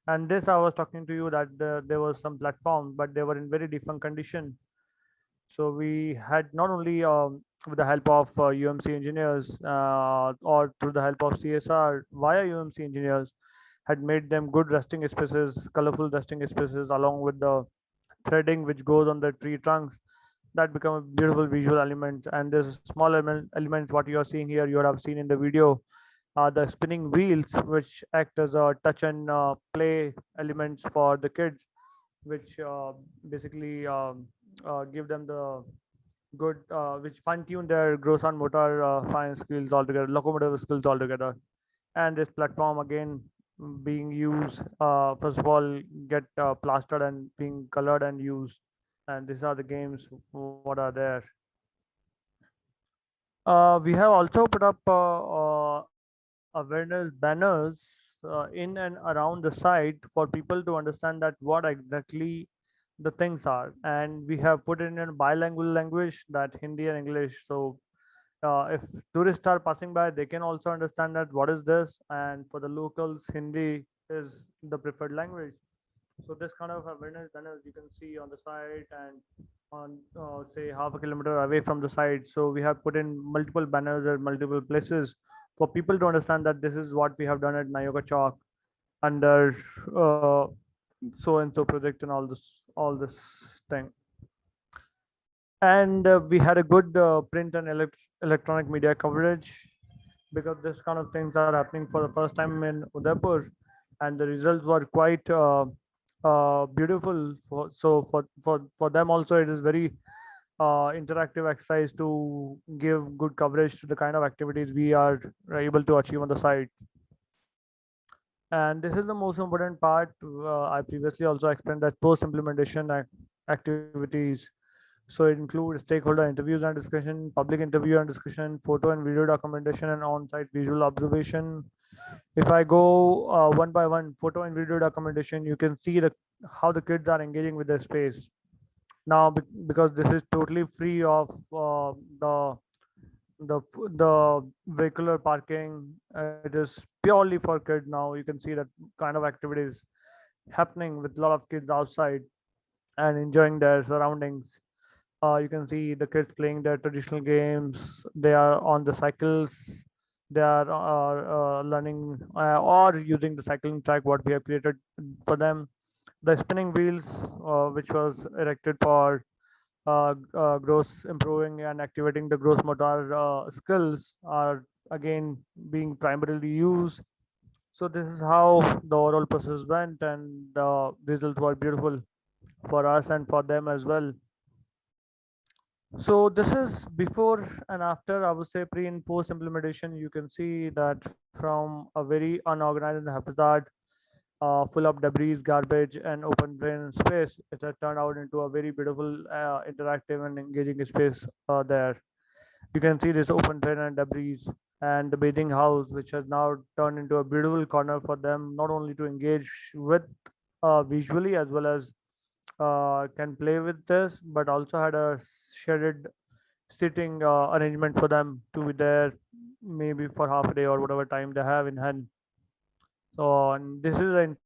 Speaker 2: And this, I was talking to you that there was some platforms, but they were in very different condition. So we had not only with the help of UMC engineers or through the help of CSR via UMC engineers, had made them good resting spaces, colorful resting spaces, along with the threading which goes on the tree trunks, that become a beautiful visual element. And this small elements what you are seeing here, you have seen in the video, the spinning wheels which act as a touch and play elements for the kids, which basically give them the good which fine tune their gross and motor fine skills altogether, locomotive skills altogether. And this platform again being used, first of all get plastered and being colored and used. And these are the games what are there. We have also put up awareness banners in and around the site for people to understand that what exactly the things are. And we have put it in bilingual language, that Hindi and English. So if tourists are passing by, they can also understand that what is this. And for the locals, Hindi is the preferred language. So this kind of awareness banners you can see on the site and on say half a kilometer away from the site. So we have put in multiple banners at multiple places for people to understand that this is what we have done at Nayoka Chalk under uh, so and so project and all this thing. And we had a good print and electronic media coverage because this kind of things are happening for the first time in Udaipur, and the results were quite beautiful. For them also, it is very interactive exercise to give good coverage to the kind of activities we are able to achieve on the site. And this is the most important part. I previously also explained that post implementation activities. So it includes stakeholder interviews and discussion, public interview and discussion, photo and video documentation, and on-site visual observation. If I go one by one, photo and video documentation, you can see how the kids are engaging with their space. Now, because this is totally free of the vehicular parking, it is purely for kids now. You can see that kind of activities happening with a lot of kids outside and enjoying their surroundings. You can see the kids playing their traditional games. They are on the cycles. They are learning or using the cycling track what we have created for them. The spinning wheels, which was erected for gross improving and activating the gross motor skills, are again being primarily used. So this is how the overall process went, and the results were beautiful for us and for them as well. So this is before and after, I would say pre and post implementation. You can see that from a very unorganized habitat, full of debris, garbage, and open drain space, it has turned out into a very beautiful, interactive, and engaging space there. You can see this open drain and debris and the bathing house, which has now turned into a beautiful corner for them, not only to engage with visually as well as can play with this, but also had a shaded sitting arrangement for them to be there maybe for half a day or whatever time they have in hand. So and this is the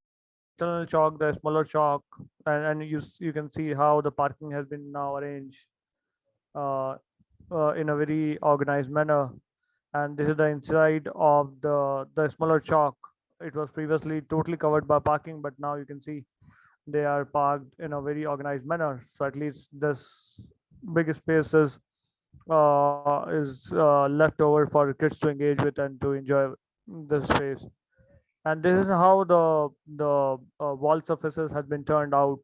Speaker 2: internal chalk, the smaller chalk, and you can see how the parking has been now arranged uh, in a very organized manner. And this is the inside of the smaller chalk. It was previously totally covered by parking, but now you can see they are parked in a very organized manner. So at least this big space is left over for kids to engage with and to enjoy the space. And this is how the wall surfaces has been turned out,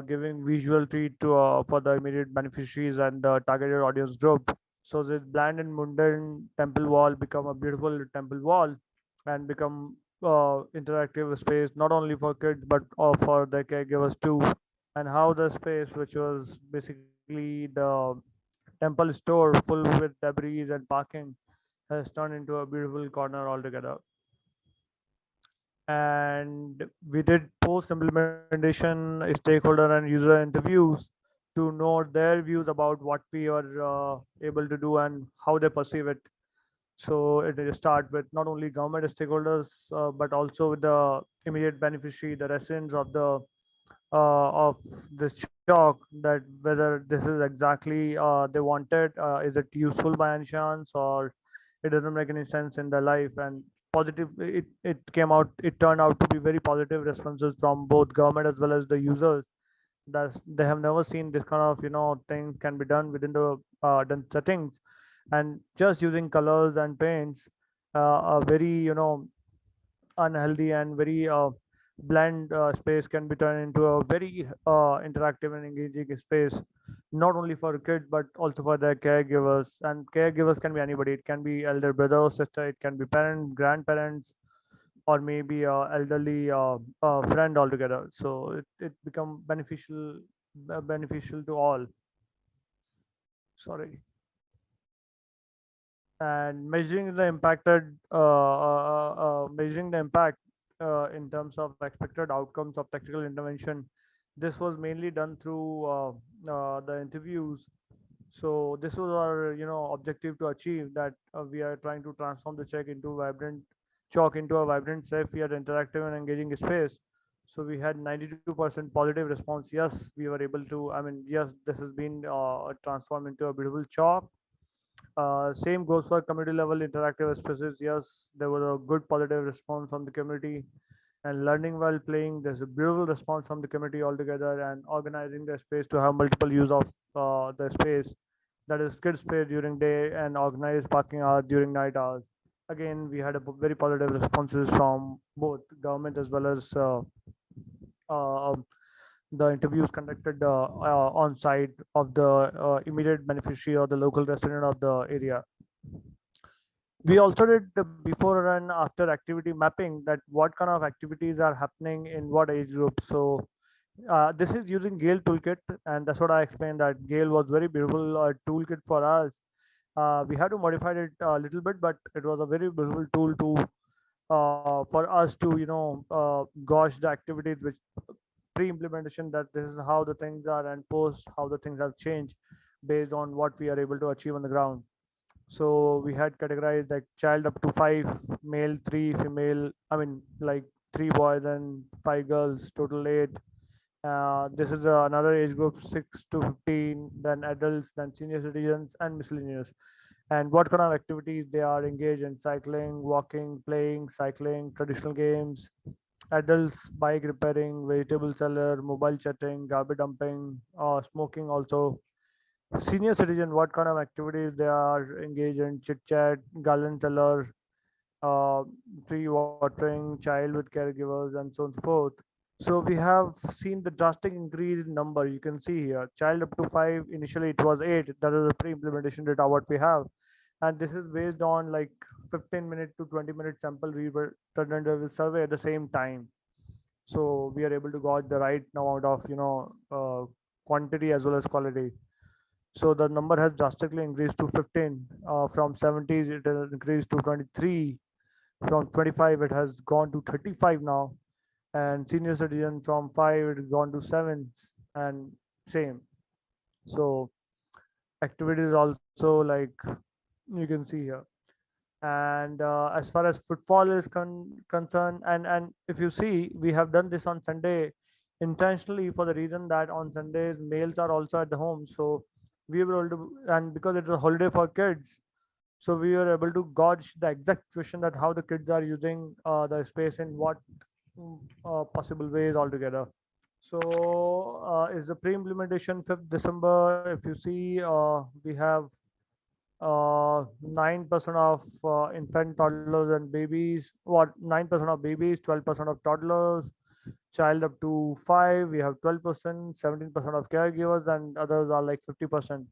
Speaker 2: giving visual treat to for the immediate beneficiaries and the targeted audience group. So this bland and mundane temple wall become a beautiful temple wall and become interactive space not only for kids but for the caregivers too. And how the space, which was basically the temple store full with debris and parking, has turned into a beautiful corner altogether. And we did post implementation stakeholder and user interviews to know their views about what we are able to do and how they perceive it. So it will start with not only government stakeholders, but also with the immediate beneficiary, the residents of this chalk, that whether this is exactly they wanted, is it useful by any chance, or it doesn't make any sense in their life. And positive, it came out, it turned out to be very positive responses from both government as well as the users, that they have never seen this kind of things can be done within the done settings. And just using colors and paints, a very unhealthy and very bland space can be turned into a very interactive and engaging space, not only for kids but also for their caregivers. And caregivers can be anybody. It can be elder brother or sister, it can be parents, grandparents, or maybe elderly friend altogether. So it become beneficial to all. Sorry. And measuring the impact in terms of expected outcomes of tactical intervention, this was mainly done through the interviews. So this was our objective to achieve that. We are trying to transform the chalk into a vibrant, safe yet interactive and engaging space. So we had 92% positive response. Yes, we were able to, I mean, yes, this has been transformed into a beautiful chalk. Same goes for community level interactive spaces. Yes, there was a good positive response from the community. And learning while playing, there's a beautiful response from the community altogether, and organizing the space to have multiple use of the space, that is kids play during day and organized parking hours during night hours. Again, we had a very positive responses from both government as well as uh, the interviews conducted on site of the immediate beneficiary or the local resident of the area. We also did the before and after activity mapping, that what kind of activities are happening in what age group. So this is using Gale toolkit, and that's what I explained, that Gale was very beautiful toolkit for us. We had to modify it a little bit, but it was a very beautiful tool to for us to gauge the activities which pre-implementation, that this is how the things are, and post how the things have changed based on what we are able to achieve on the ground. So we had categorized like child up to 5, male 3, female, I mean like 3 boys and 5 girls, total 8. This is another age group 6 to 15, then adults, then senior citizens, and miscellaneous. And what kind of activities they are engaged in: cycling, walking, playing, cycling, traditional games, adults, bike repairing, vegetable seller, mobile chatting, garbage dumping, smoking also. Senior citizen, what kind of activities they are engaged in: chit chat, garland seller, uh, tree watering, child with caregivers, and so on and so forth. So we have seen the drastic increase in number. You can see here, child up to 5. Initially, it was 8. That is the pre-implementation data what we have, and this is based on like 15-minute to 20-minute sample we were turned into the survey at the same time. So we are able to gauge the right amount of quantity as well as quality. So the number has drastically increased to 15. From 70s, it has increased to 23. From 25, it has gone to 35 now. And senior citizen from 5, it has gone to 7, and same. So activity is also like you can see here. And as far as footfall is concerned, and if you see, we have done this on Sunday intentionally for the reason that on Sundays males are also at the home. So we were able to, and because it's a holiday for kids, so we were able to gauge the exact question that how the kids are using the space in what possible ways altogether. So is the pre-implementation 5th December. If you see, we have 9% of infant, toddlers, and babies. What 9% of babies, 12% of toddlers, child up to 5. We have 12%, 17% of caregivers, and others are like 50%.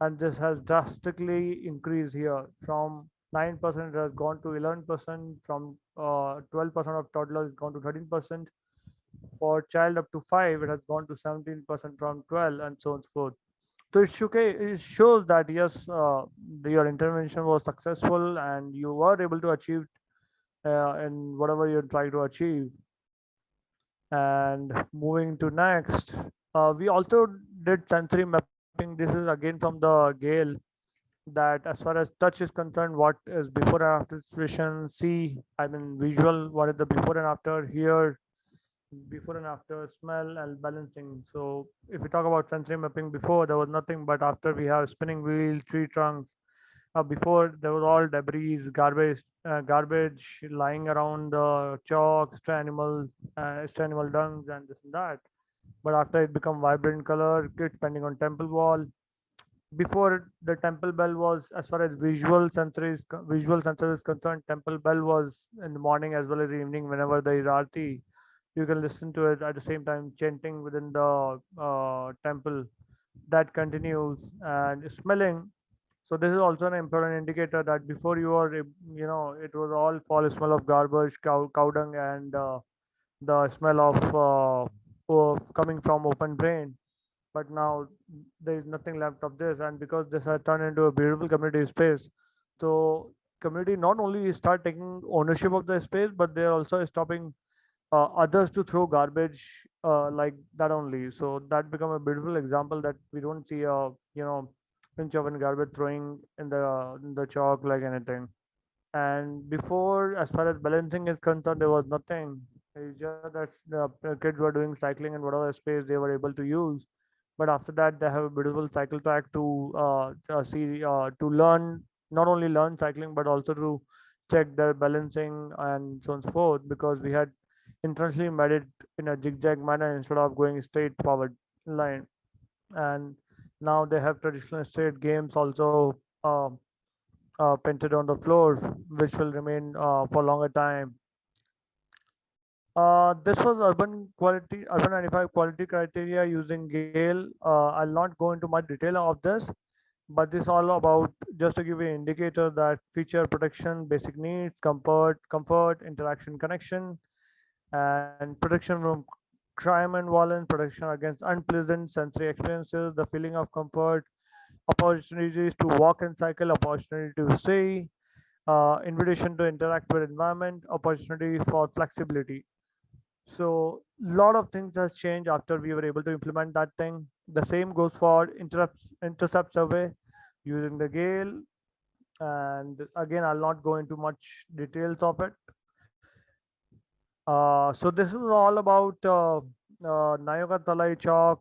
Speaker 2: And this has drastically increased here. From 9% it has gone to 11%. From 12% of toddlers it's gone to 13%. For child up to 5, it has gone to 17% from 12, and so on and so forth. So it shows that yes, your intervention was successful and you were able to achieve in whatever you're trying to achieve. And moving to next, we also did sensory mapping. This is again from the Gale, that as far as touch is concerned, what is before and after situation. See, I mean visual, what is the before and after. Here, before and after, smell and balancing. So if we talk about sensory mapping, before there was nothing, but after we have spinning wheel, tree trunks. Before there was all debris, garbage lying around the chalk, stray animal dungs, and this and that. But after it become vibrant color, kit pending on temple wall. Before, the temple bell was, as far as visual sensor is concerned, temple bell was in the morning as well as evening. Whenever there is arti, you can listen to it at the same time chanting within the temple. That continues. And smelling, so this is also an important indicator that before you are it was all foul smell of garbage, cow dung, and the smell of coming from open drain. But now there is nothing left of this, and because this has turned into a beautiful community space, so community not only start taking ownership of the space, but they are also stopping others to throw garbage like that only. So that become a beautiful example that we don't see a pinch of an garbage throwing in the chalk like anything. And before, as far as balancing is concerned, there was nothing. It's just that the kids were doing cycling in whatever space they were able to use. But after that, they have a beautiful cycle track to learn, not only learn cycling but also to check their balancing and so on and so forth, because we had intentionally made it in a zigzag manner instead of going straight forward line. And now they have traditional straight games also painted on the floors, which will remain for longer time. This was urban 95 quality criteria using Gale. I'll not go into much detail of this, but this all about just to give you an indicator that feature protection, basic needs, comfort, interaction, connection, and protection from crime and violence, protection against unpleasant sensory experiences, the feeling of comfort, opportunities to walk and cycle, opportunity to see, invitation to interact with environment, opportunity for flexibility. So lot of things has changed after we were able to implement that thing. The same goes for intercept survey using the Gale. And again, I'll not go into much details of it. So this is all about Nayoga Talai chalk,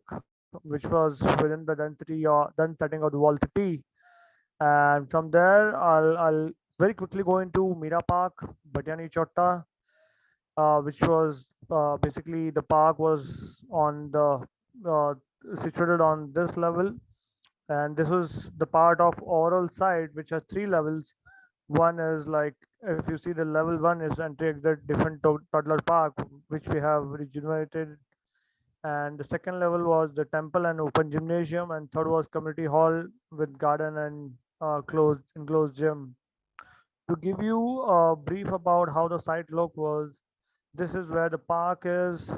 Speaker 2: which was within the density or dense setting of the wall 30. And from there, I'll very quickly go into Mira Park, Bhatyani Chotta, which was basically the park was on the uh, situated on this level, and this was the part of overall site which has three levels. One is like, if you see, the level one is entry exit different toddler park, which we have regenerated, and the second level was the temple and open gymnasium, and third was community hall with garden and closed enclosed gym. To give you a brief about how the site look was, this is where the park is.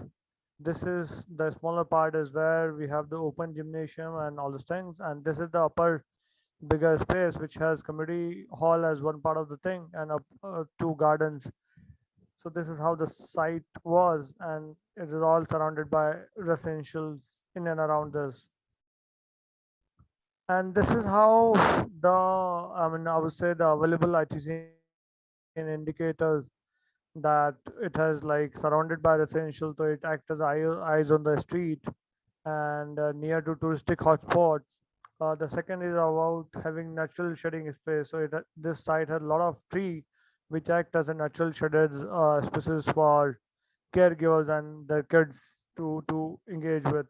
Speaker 2: This is the smaller part is where we have the open gymnasium and all those things, and this is the upper bigger space which has community hall as one part of the thing, and up two gardens. So this is how the site was, and it is all surrounded by residentials in and around this. And this is how I would say the available ITC indicators, that it has like surrounded by residential, so it acts as eyes on the street and near to touristic hotspots. The second is about having natural shading space. So this site has a lot of tree which act as a natural shaded spaces for caregivers and their kids to engage with.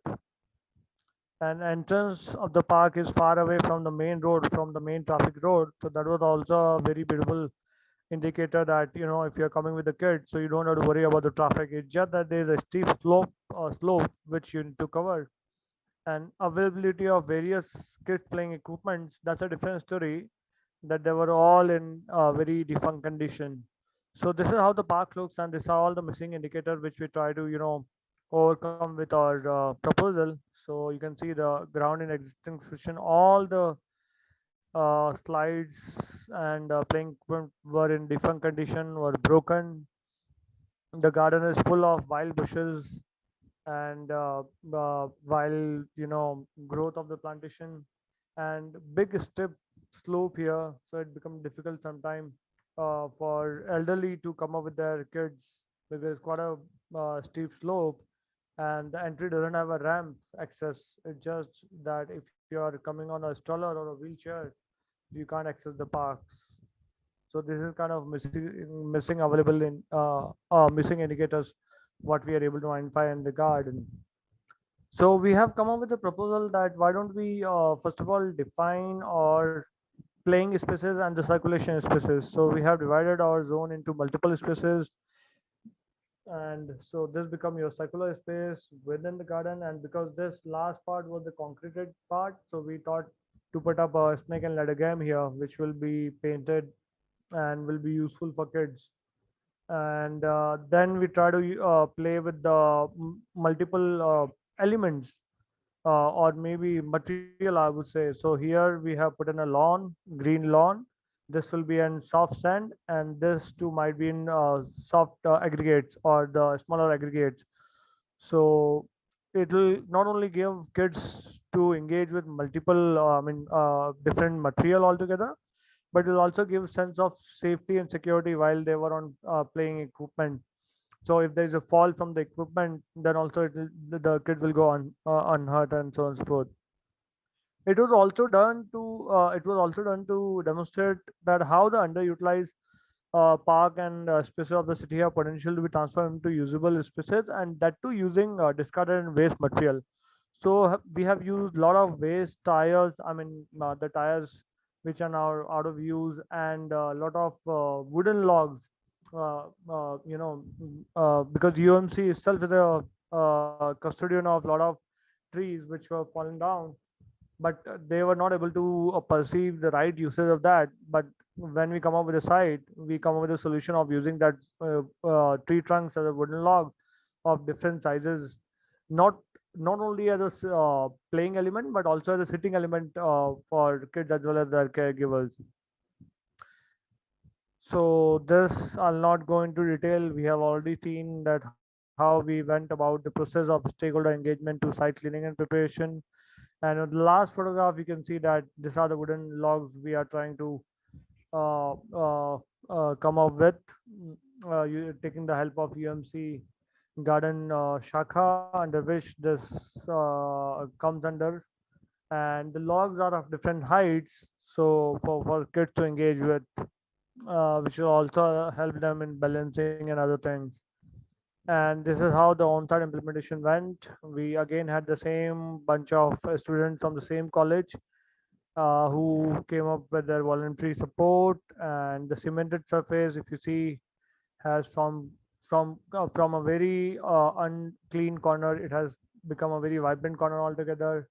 Speaker 2: And entrance of the park is far away from the main road, from the main traffic road. So that was also a very beautiful indicator that, if you're coming with the kids, so you don't have to worry about the traffic. It's just that there's a steep slope which you need to cover. And availability of various kids playing equipments, that's a different story, that they were all in a very defunct condition. So this is how the park looks, and this are all the missing indicator which we try to overcome with our proposal. So you can see the ground in existing position, all the slides and playing equipment were in different condition, were broken. The garden is full of wild bushes and wild, growth of the plantation, and big steep slope here, so it becomes difficult sometime for elderly to come up with their kids, because it's quite a steep slope, and the entry doesn't have a ramp access. It's just that if you are coming on a stroller or a wheelchair, you can't access the parks. So this is kind of missing available in missing indicators what we are able to identify in the garden. So we have come up with a proposal that why don't we first of all define our playing spaces and the circulation spaces. So we have divided our zone into multiple spaces, and so this become your circular space within the garden. And because this last part was the concreted part, so we thought to put up a snake and ladder game here, which will be painted and will be useful for kids. And then we try to play with the multiple elements or maybe material, I would say. So here we have put in a lawn, green lawn. This will be in soft sand, and this too might be in soft aggregates or the smaller aggregates. So it will not only give kids to engage with multiple, different material altogether, but it will also give sense of safety and security while they were on playing equipment. So if there is a fall from the equipment, then also the kid will go unhurt and so on and so forth. It was also done to demonstrate that how the underutilized park and spaces of the city have potential to be transformed into usable spaces, and that too using discarded and waste material. So we have used a lot of waste tires. I mean, the tires which are now out of use, and a lot of wooden logs. Because UMC itself is a custodian of a lot of trees which were falling down, but they were not able to perceive the right usage of that. But when we come up with a site, we come up with a solution of using that tree trunks as a wooden log of different sizes, not not only as a playing element, but also as a sitting element for kids as well as their caregivers. So this I'll not go into detail. We have already seen that how we went about the process of stakeholder engagement to site cleaning and preparation. And on the last photograph, you can see that these are the wooden logs we are trying to uh, uh, come up with, taking the help of UMC garden shakha, under which this comes under. And the logs are of different heights, so for kids to engage with, which will also help them in balancing and other things. And this is how the on-site implementation went. We again had the same bunch of students from the same college who came up with their voluntary support, and the cemented surface, if you see, has from a very unclean corner, it has become a very vibrant corner altogether.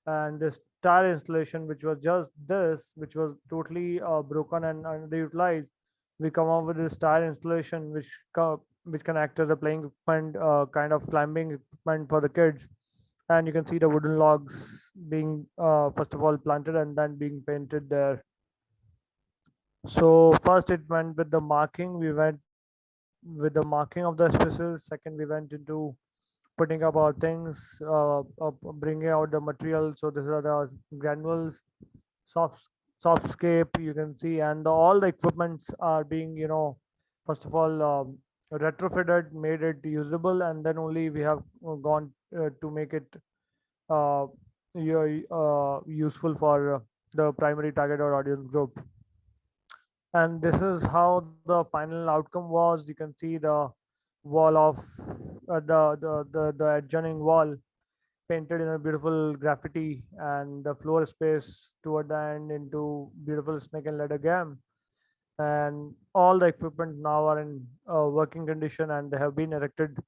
Speaker 2: And this tire installation, which was just this, which was totally broken and underutilized, we come up with this tire installation which can act as a playing equipment, kind of climbing equipment for the kids. And you can see the wooden logs being first of all planted and then being painted there. So first it went with the marking. We went with the marking of the spaces. Second, we went into putting up our things, bringing out the material. So these are the granules, soft softscape, you can see, and all the equipments are being, first of all, retrofitted, made it usable, and then only we have gone to make it uh, useful for the primary target or audience group. And this is how the final outcome was. You can see the wall of the adjoining wall painted in a beautiful graffiti, and the floor space toward the end into beautiful snake and ladder game. And all the equipment now are in working condition, and they have been erected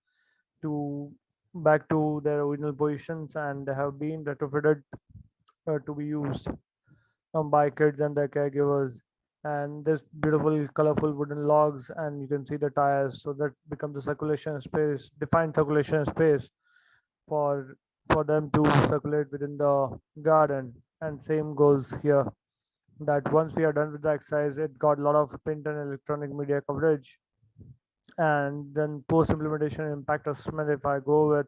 Speaker 2: to back to their original positions, and they have been retrofitted to be used by kids and their caregivers. And this beautiful colorful wooden logs, and you can see the tires, so that becomes a circulation space, defined circulation space for for them to circulate within the garden. And same goes here, that once we are done with the exercise, it got a lot of print and electronic media coverage. And then post implementation impact assessment, if I go with,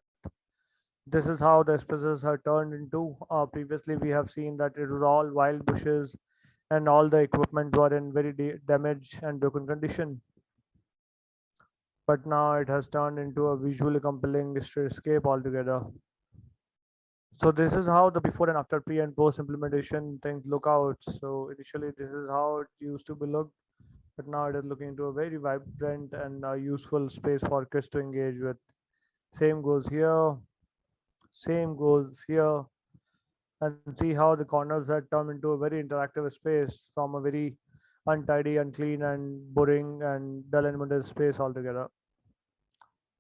Speaker 2: this is how the spaces are turned into. Previously we have seen that it was all wild bushes, and all the equipment were in very damaged and broken condition, but now it has turned into a visually compelling streetscape altogether. So this is how the before and after pre and post implementation things look out. So initially this is how it used to be looked, but now it is looking into a very vibrant and useful space for kids to engage with. Same goes here, same goes here. And see how the corners had turned into a very interactive space from a very untidy, unclean, and boring and dull and mundane space altogether.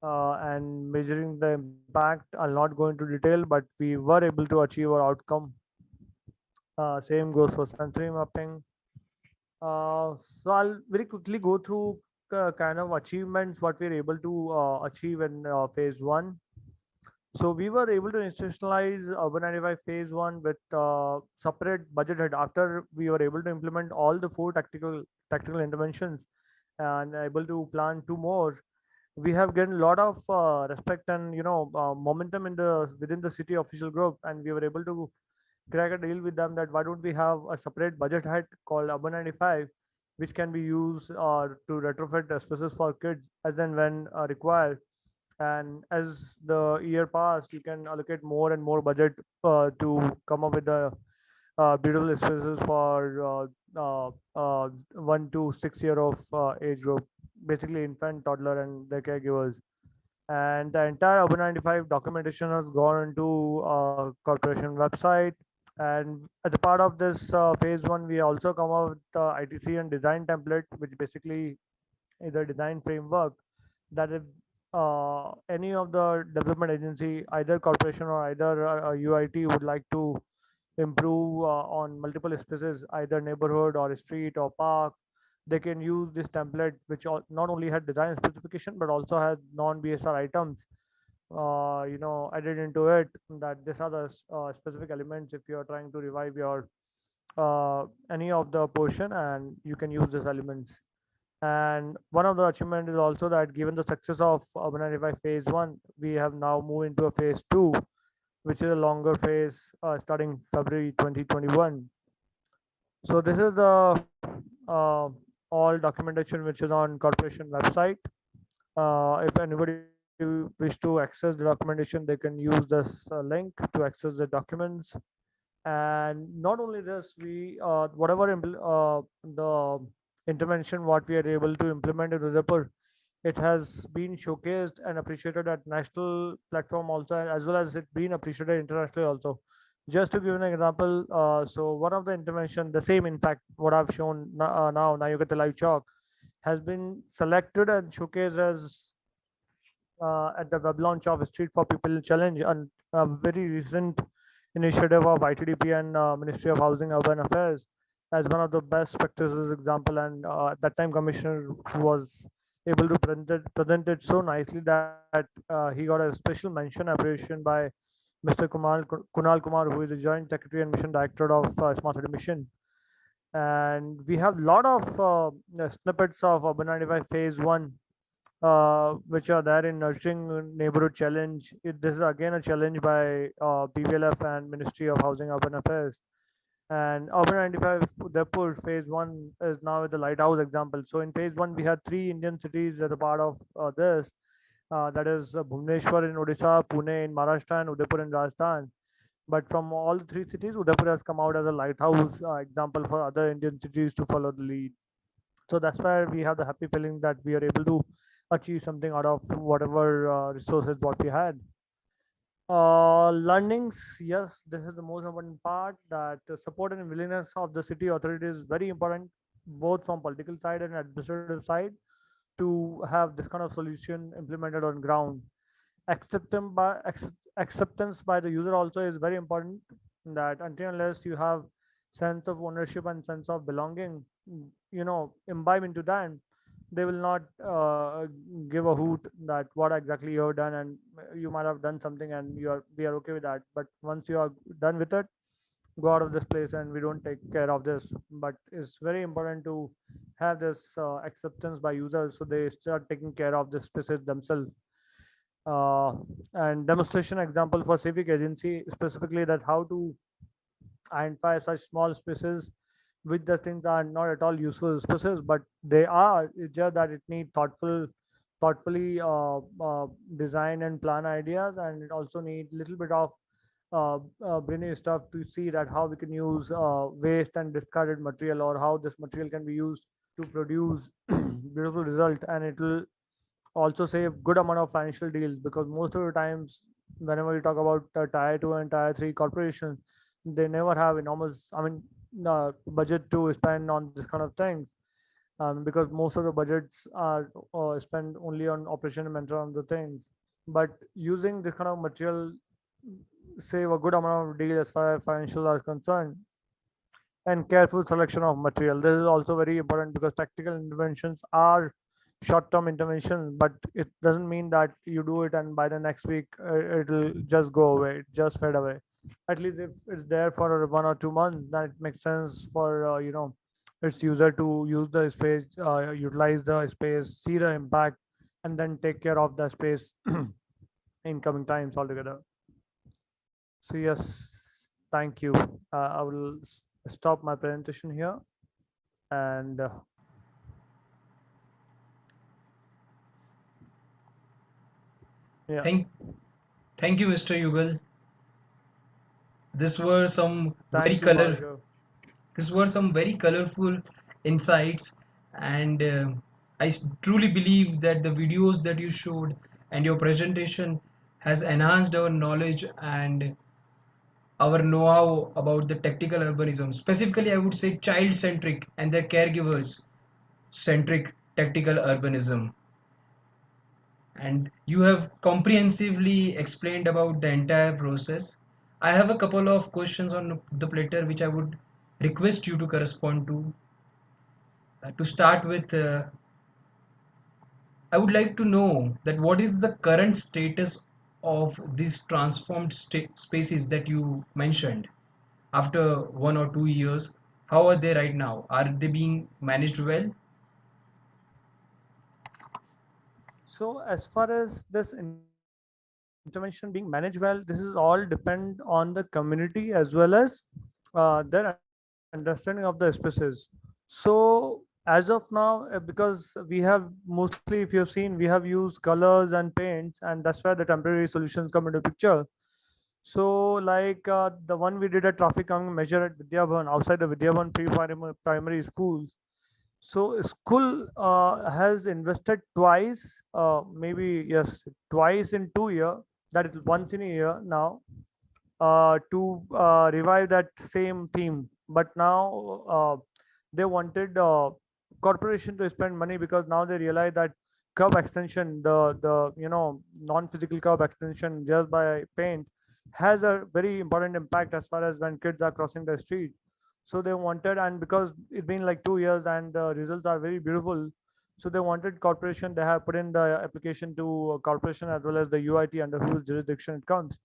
Speaker 2: And measuring the impact, I'll not go into detail, but we were able to achieve our outcome. Same goes for sensory mapping. So I'll very quickly go through kind of achievements what we were able to achieve in phase one. So we were able to institutionalize Urban95 phase one with separate budget head after we were able to implement all the four tactical interventions and able to plan two more. We have gained a lot of respect and momentum in the within the city official group, and we were able to crack a deal with them that why don't we have a separate budget head called Urban95, which can be used to retrofit spaces for kids as and when required. And as the year passed, you can allocate more and more budget to come up with the beautiful spaces for 1 to 6 year of age group, basically infant, toddler, and their caregivers. And the entire Urban 95 documentation has gone into corporation website. And as a part of this phase one, we also come up with the ITC and design template, which basically is a design framework that if any of the development agency, either corporation or either UIT, would like to improve on multiple spaces, either neighborhood or street or park, they can use this template, which not only had design specification but also has non-BSR items, added into it. That these are the specific elements if you are trying to revive your any of the portion, and you can use these elements. And one of the achievement is also that given the success of Urban 95 phase one, we have now moved into a phase two, which is a longer phase starting February 2021. So this is the all documentation which is on corporation website. If anybody wish to access the documentation, they can use this link to access the documents. And not only this, we whatever the intervention what we are able to implement in Udaipur, it has been showcased and appreciated at national platform also, as well as it been appreciated internationally also. Just to give an example, so one of the intervention, the same in fact what I've shown now, Nayogata Live Chalk, has been selected and showcased as at the web launch of Street for People Challenge, and a very recent initiative of ITDP and Ministry of Housing Urban Affairs, as one of the best practices example. And at that time, Commissioner was able to present it so nicely that he got a special mention appreciation by Mr. Kunal Kumar, who is the Joint Secretary and Mission Director of Smart City Mission. And we have a lot of snippets of Urban 95 Phase 1 which are there in Nurturing Neighborhood Challenge. This is again a challenge by BVLF and Ministry of Housing Urban Affairs. And Urban 95 Udaipur phase one is now the lighthouse example. So in phase one, we had three Indian cities as a part of this. That is Bhubaneswar in Odisha, Pune in Maharashtra, and Udaipur in Rajasthan. But from all three cities, Udaipur has come out as a lighthouse example for other Indian cities to follow the lead. So that's why we have the happy feeling that we are able to achieve something out of whatever resources what we had. Learnings, yes, this is the most important part, that the support and willingness of the city authorities is very important, both from political side and administrative side, to have this kind of solution implemented on ground. Acceptance by the user also is very important, that until unless you have sense of ownership and sense of belonging, imbibe into that, they will not give a hoot that what exactly you have done, and you might have done something and we are okay with that, but once you are done with it, go out of this place and we don't take care of this. But it's very important to have this acceptance by users, so they start taking care of the spaces themselves. uh, and demonstration example for civic agency, specifically that how to identify such small spaces which the things are not at all useful spaces, but they are. It's just that it need thoughtfully design and plan ideas, and it also need little bit of brainy stuff to see that how we can use waste and discarded material, or how this material can be used to produce beautiful result. And it will also save good amount of financial deals, because most of the times whenever we talk about tier 2 and tier 3 corporations, they never have enormous, budget to spend on this kind of things, because most of the budgets are spent only on operation and maintenance on the things. But using this kind of material save a good amount of deal as far as financials are concerned. And careful selection of material, this is also very important, because tactical interventions are short-term interventions, but it doesn't mean that you do it and by the next week it'll just go away, it just fade away. At least if it's there for 1 or 2 months, then it makes sense for its user to use the space, utilize the space, see the impact, and then take care of the space in coming times altogether. So yes, thank you. I will stop my presentation here, and Yeah.
Speaker 1: Thank, thank you, Mr. Yugal. This were some very
Speaker 2: Thank you,
Speaker 1: color.
Speaker 2: Bhargav.
Speaker 1: These were some very colorful insights, and truly believe that the videos that you showed and your presentation has enhanced our knowledge and our know-how about the tactical urbanism. Specifically, I would say child-centric and their caregivers-centric tactical urbanism. And you have comprehensively explained about the entire process. I have a couple of questions on the platter which I would request you to correspond to. To start with, I would like to know that what is the current status of these transformed spaces that you mentioned after 1 or 2 years? How are they right now? Are they being managed well?
Speaker 2: So as far as this intervention being managed well, this is all depend on the community as well as their understanding of the spaces. So as of now, because we have mostly, if you've seen, we have used colors and paints, and that's where the temporary solutions come into picture. So like the one we did a traffic calming measure at Vidya outside the Vidya primary schools. So school has invested twice, maybe yes, twice in 2 year. That is once in a year now to revive that same theme. But now they wanted corporation to spend money because now they realize that curb extension, the non-physical curb extension just by paint has a very important impact as far as when kids are crossing the street. So they wanted, and because it's been like 2 years and the results are very beautiful, so they wanted corporation. They have put in the application to corporation as well as the UIT under whose jurisdiction it comes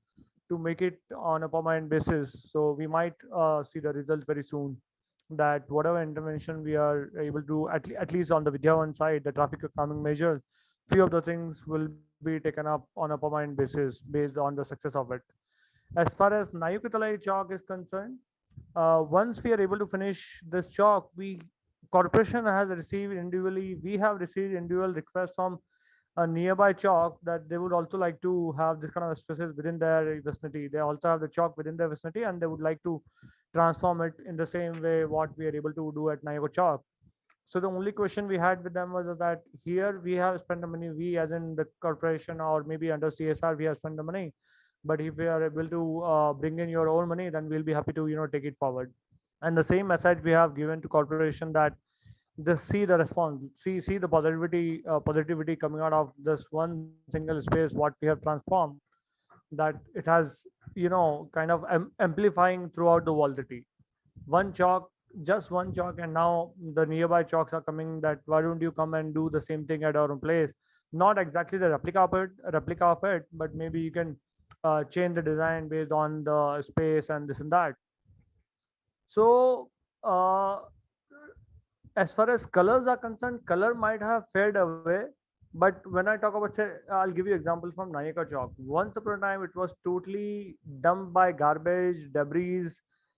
Speaker 2: to make it on a permanent basis. So we might see the results very soon. That whatever intervention we are able to, at least on the Vidyavan side, the traffic calming measures, few of the things will be taken up on a permanent basis based on the success of it. As far as Nayukatalai chalk is concerned, once we are able to finish this chalk, we corporation has received individually, we have received individual requests from a nearby chalk that they would also like to have this kind of spaces within their vicinity. They also have the chalk within their vicinity and they would like to transform it in the same way what we are able to do at Nayago chalk. So the only question we had with them was that here we have spent the money, we as in the corporation or maybe under CSR, we have spent the money. But if we are able to bring in your own money, then we'll be happy to take it forward. And the same message we have given to corporation that just see the response, see the positivity coming out of this one single space what we have transformed, that it has kind of amplifying throughout the validity. One chalk, just one chalk, and now the nearby chalks are coming that why don't you come and do the same thing at our own place. Not exactly the replica of it, but maybe you can change the design based on the space and this and that. So uh, as far as colors are concerned, color might have faded away. But when I talk about, say, I'll give you example from Nayaka Chalk. Once upon a time, it was totally dumped by garbage, debris,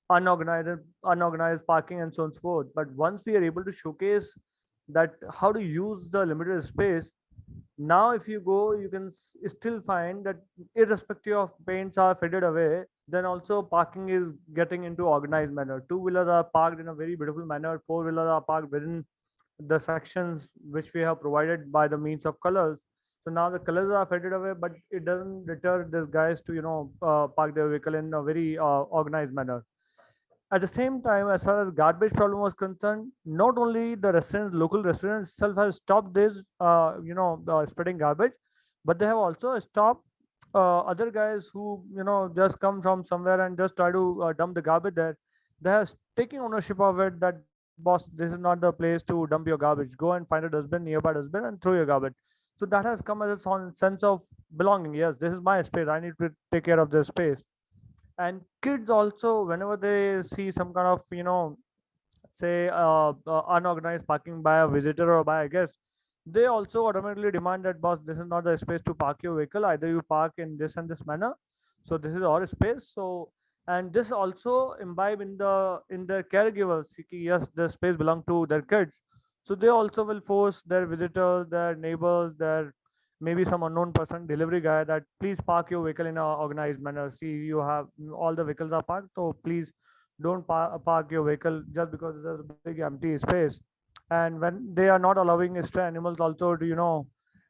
Speaker 2: unorganized parking, and so on and so forth. But once we are able to showcase that how to use the limited space, now if you go, you can still find that irrespective of paints are faded away, then also parking is getting into organized manner. Two-wheelers are parked in a very beautiful manner. Four-wheelers are parked within the sections which we have provided by the means of colors. So now the colors are faded away, but it doesn't deter these guys to park their vehicle in a very organized manner. At the same time, as far as garbage problem was concerned, not only the residents, local residents itself have stopped this, spreading garbage, but they have also stopped other guys who just come from somewhere and just try to dump the garbage there. They have taken ownership of it. That boss, this is not the place to dump your garbage. Go and find a dustbin, nearby dustbin, and throw your garbage. So that has come as a sense of belonging. Yes, this is my space. I need to take care of this space. And kids also, whenever they see some kind of say unorganized parking by a visitor or by a guest, they also automatically demand that, boss, this is not the space to park your vehicle. Either you park in this and this manner, so this is our space. So and this also imbibe in the caregivers, yes, the space belong to their kids. So they also will force their visitors, their neighbors, their maybe some unknown person, delivery guy, that please park your vehicle in a organized manner. See, you have all the vehicles are parked, so please don't park your vehicle just because there's a big empty space. And when they are not allowing stray animals also to,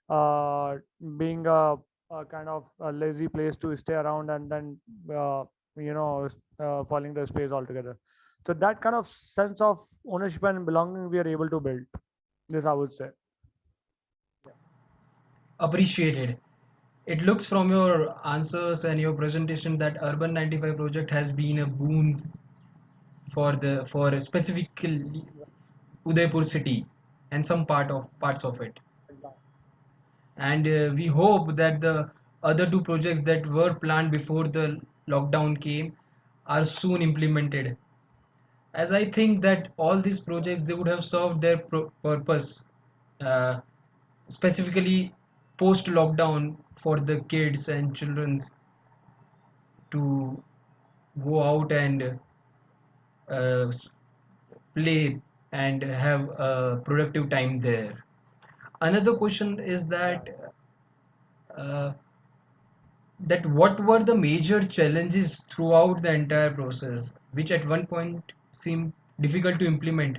Speaker 2: uh, being a kind of a lazy place to stay around, and then falling the space altogether. So that kind of sense of ownership and belonging we are able to build. This I would say.
Speaker 1: Appreciated. It looks from your answers and your presentation that Urban 95 project has been a boon for specifically Udaipur city and some parts of it. And we hope that the other two projects that were planned before the lockdown came are soon implemented, as I think that all these projects they would have served their purpose, uh, specifically post lockdown, for the kids and children's to go out and uh, play and have a productive time there. Another question is
Speaker 2: Yeah.
Speaker 1: uh, that what were the major challenges throughout the entire process, which at one point seemed difficult to implement,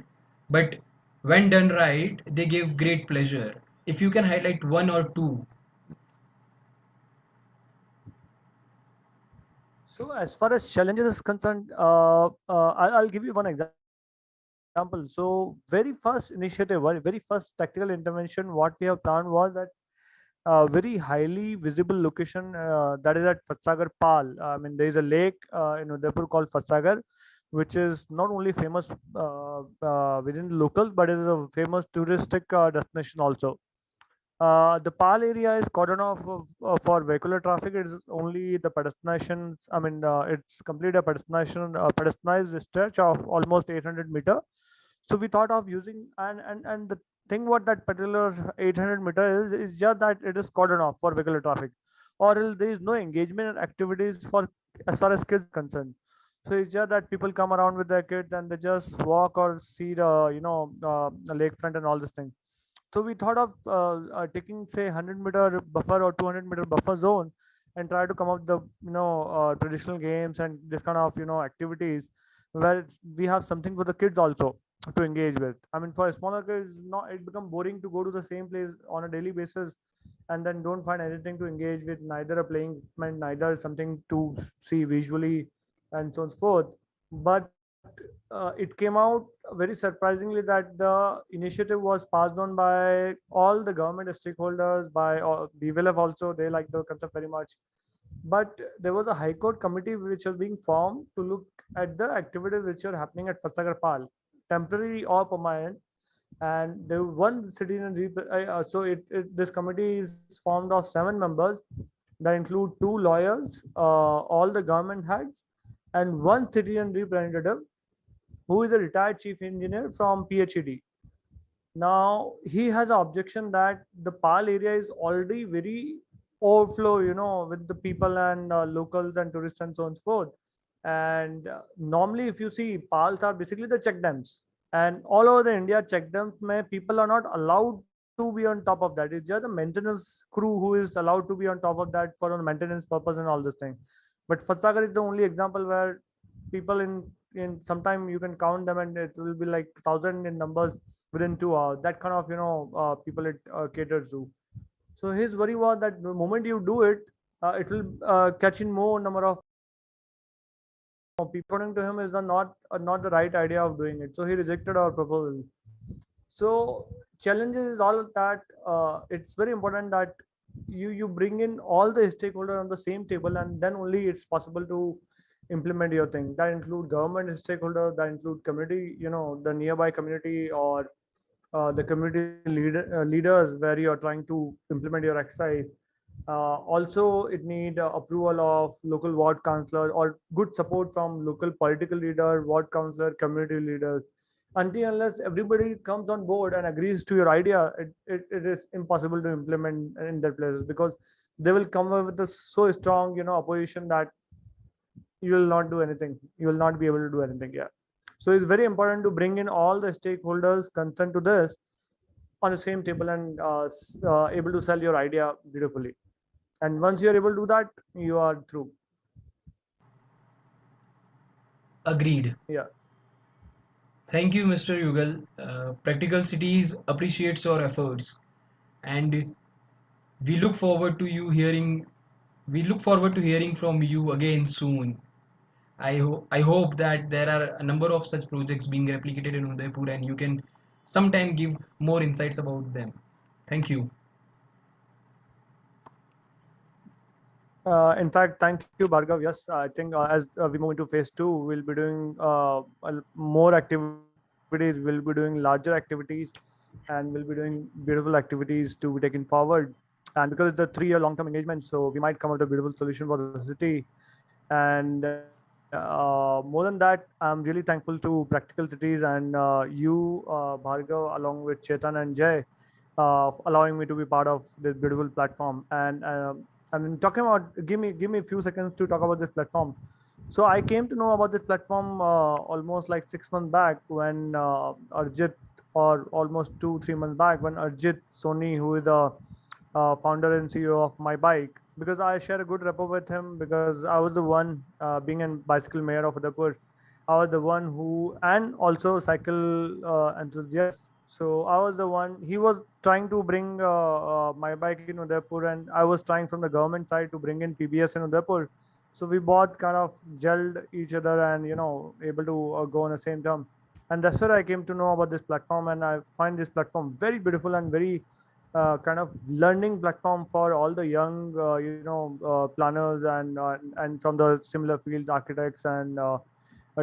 Speaker 1: but when done right, they gave great pleasure. If you can highlight one or two.
Speaker 2: So as far as challenges is concerned, I'll give you one example. So very first initiative, very first tactical intervention, what we have planned was that very highly visible location, that is at 𝗬𝗏sagar Pal. I mean, there is a lake in Udaipur called 𝗬𝗏sagar, which is not only famous within the locals, but it is a famous touristic destination also. The Pal area is cordon off for vehicular traffic. It's only the pedestrian. I mean, it's complete a pedestrianized stretch of almost 800 meter. So we thought of using, and the thing what that particular 800 meter is just that it is cordon off for vehicular traffic, or else there is no engagement and activities for as far as kids are concerned. So it's just that people come around with their kids and they just walk or see the the lakefront and all this thing. So we thought of taking say 100 meter buffer or 200 meter buffer zone and try to come up the traditional games and this kind of activities where we have something for the kids also to engage with. I mean, for smaller kids, not it become boring to go to the same place on a daily basis and then don't find anything to engage with, neither a playing equipment, neither something to see visually, and so on and so forth. But it came out very surprisingly that the initiative was passed on by all the government stakeholders, by 𝗬𝗏 also. They like the concept very much. But there was a high court committee which was being formed to look at the activities which are happening at 𝗬𝗏sagar Pal, temporary or permanent. And the one citizen this committee is formed of 7 members that include 2 lawyers, all the government heads, and one citizen representative who is a retired chief engineer from PhD. Now he has an objection that the Pal area is already very overflow, with the people and locals and tourists and so on and so forth. And normally, if you see, Pals are basically the check dams, and all over the India, check dams, people are not allowed to be on top of that. It's just the maintenance crew who is allowed to be on top of that for a maintenance purpose and all this thing. But 𝗬𝗏sagar is the only example where people in sometime you can count them and it will be like 1,000 in numbers within 2 hours. That kind of people it caters to. So his worry was that the moment you do it, it will catch in more number of people. According to him, is not the right idea of doing it. So he rejected our proposal. So challenges is all that. It's very important that you bring in all the stakeholders on the same table, and then only it's possible to implement your thing. That include government stakeholders, that include community, the nearby community, or the community leaders where you are trying to implement your exercise. Also, it need approval of local ward councillor or good support from local political leader, ward councillor, community leaders. Until unless everybody comes on board and agrees to your idea, it is impossible to implement in their places, because they will come up with a so strong opposition that you will not do anything. You will not be able to do anything. Yeah. So it's very important to bring in all the stakeholders concerned to this, on the same table and able to sell your idea beautifully. And once you're able to do that, you are through.
Speaker 1: Agreed.
Speaker 2: Yeah.
Speaker 1: Thank you, Mr. Yugal. Practical Cities appreciates your efforts, and we look forward to you hearing. We look forward to hearing from you again soon. I hope that there are a number of such projects being replicated in Udaipur, and you can sometime give more insights about them. Thank you.
Speaker 2: In fact, thank you, Bhargav. Yes, I think as we move into phase two, we'll be doing more activities, we'll be doing larger activities, and we'll be doing beautiful activities to be taken forward. And because it's a 3-year long-term engagement, so we might come up with a beautiful solution for the city. And more than that, I'm really thankful to Practical Cities and you, Bhargav, along with Chetan and Jay, allowing me to be part of this beautiful platform. And I mean, talking about, give me a few seconds to talk about this platform. So I came to know about this platform almost like 6 months back when Arjit, or almost 2-3 months back when Arjit Soni, who is the founder and CEO of My Bike, because I share a good rapport with him because I was the one, being a bicycle mayor of Udaipur, I was the one who, and also cycle enthusiast. So I was the one, he was trying to bring My Bike in Udaipur, and I was trying from the government side to bring in PBS in Udaipur. So we both kind of gelled each other and, able to go on the same term. And that's where I came to know about this platform, and I find this platform very beautiful and very kind of learning platform for all the young, planners and from the similar fields, architects and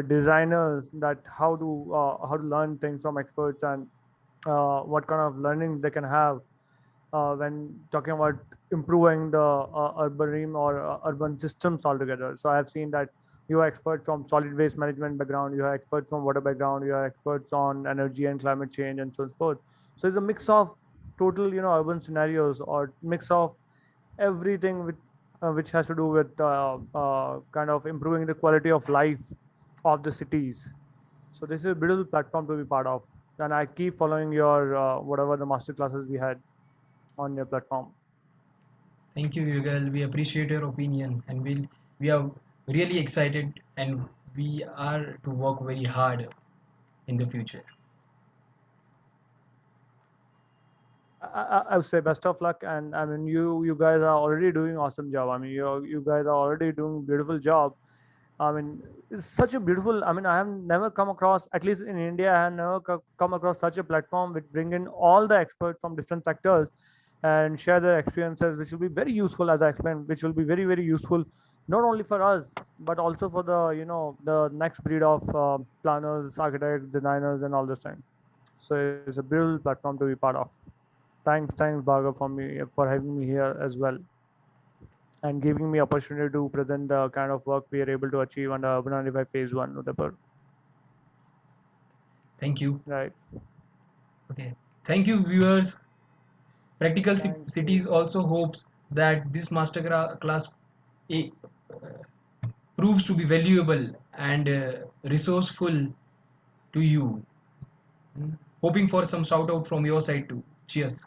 Speaker 2: designers, that how to learn things from experts and what kind of learning they can have when talking about improving the urban realm or urban systems altogether. So I have seen that you are experts from solid waste management background, you are experts from water background, you are experts on energy and climate change and so forth. So it's a mix of total, urban scenarios, or mix of everything which has to do with kind of improving the quality of life of the cities. So this is a beautiful platform to be part of, and I keep following your whatever the master classes we had on your platform.
Speaker 1: Thank you, Yugal. We appreciate your opinion, and we are really excited, and we are to work very hard in the future.
Speaker 2: I would say best of luck, and I mean you guys are already doing awesome job. I mean you guys are already doing beautiful job. I mean it's such a beautiful. I mean I have never come across, at least in India, I have never come across such a platform which bring in all the experts from different sectors and share their experiences, which will be very useful, as I explained, which will be very useful not only for us but also for the the next breed of planners, architects, designers, and all this time. So it's a beautiful platform to be part of. Thanks, Bhargav, for having me here as well, and giving me opportunity to present the kind of work we are able to achieve under UrbanPlanning Phase 1 Udaipur.
Speaker 1: Thank you.
Speaker 2: Right.
Speaker 1: Okay. Thank you, viewers. Practical
Speaker 2: Thank
Speaker 1: Cities
Speaker 2: you.
Speaker 1: also hopes that this masterclass eh, proves to be valuable and resourceful to you. Hoping for some shout out from your side too. Cheers.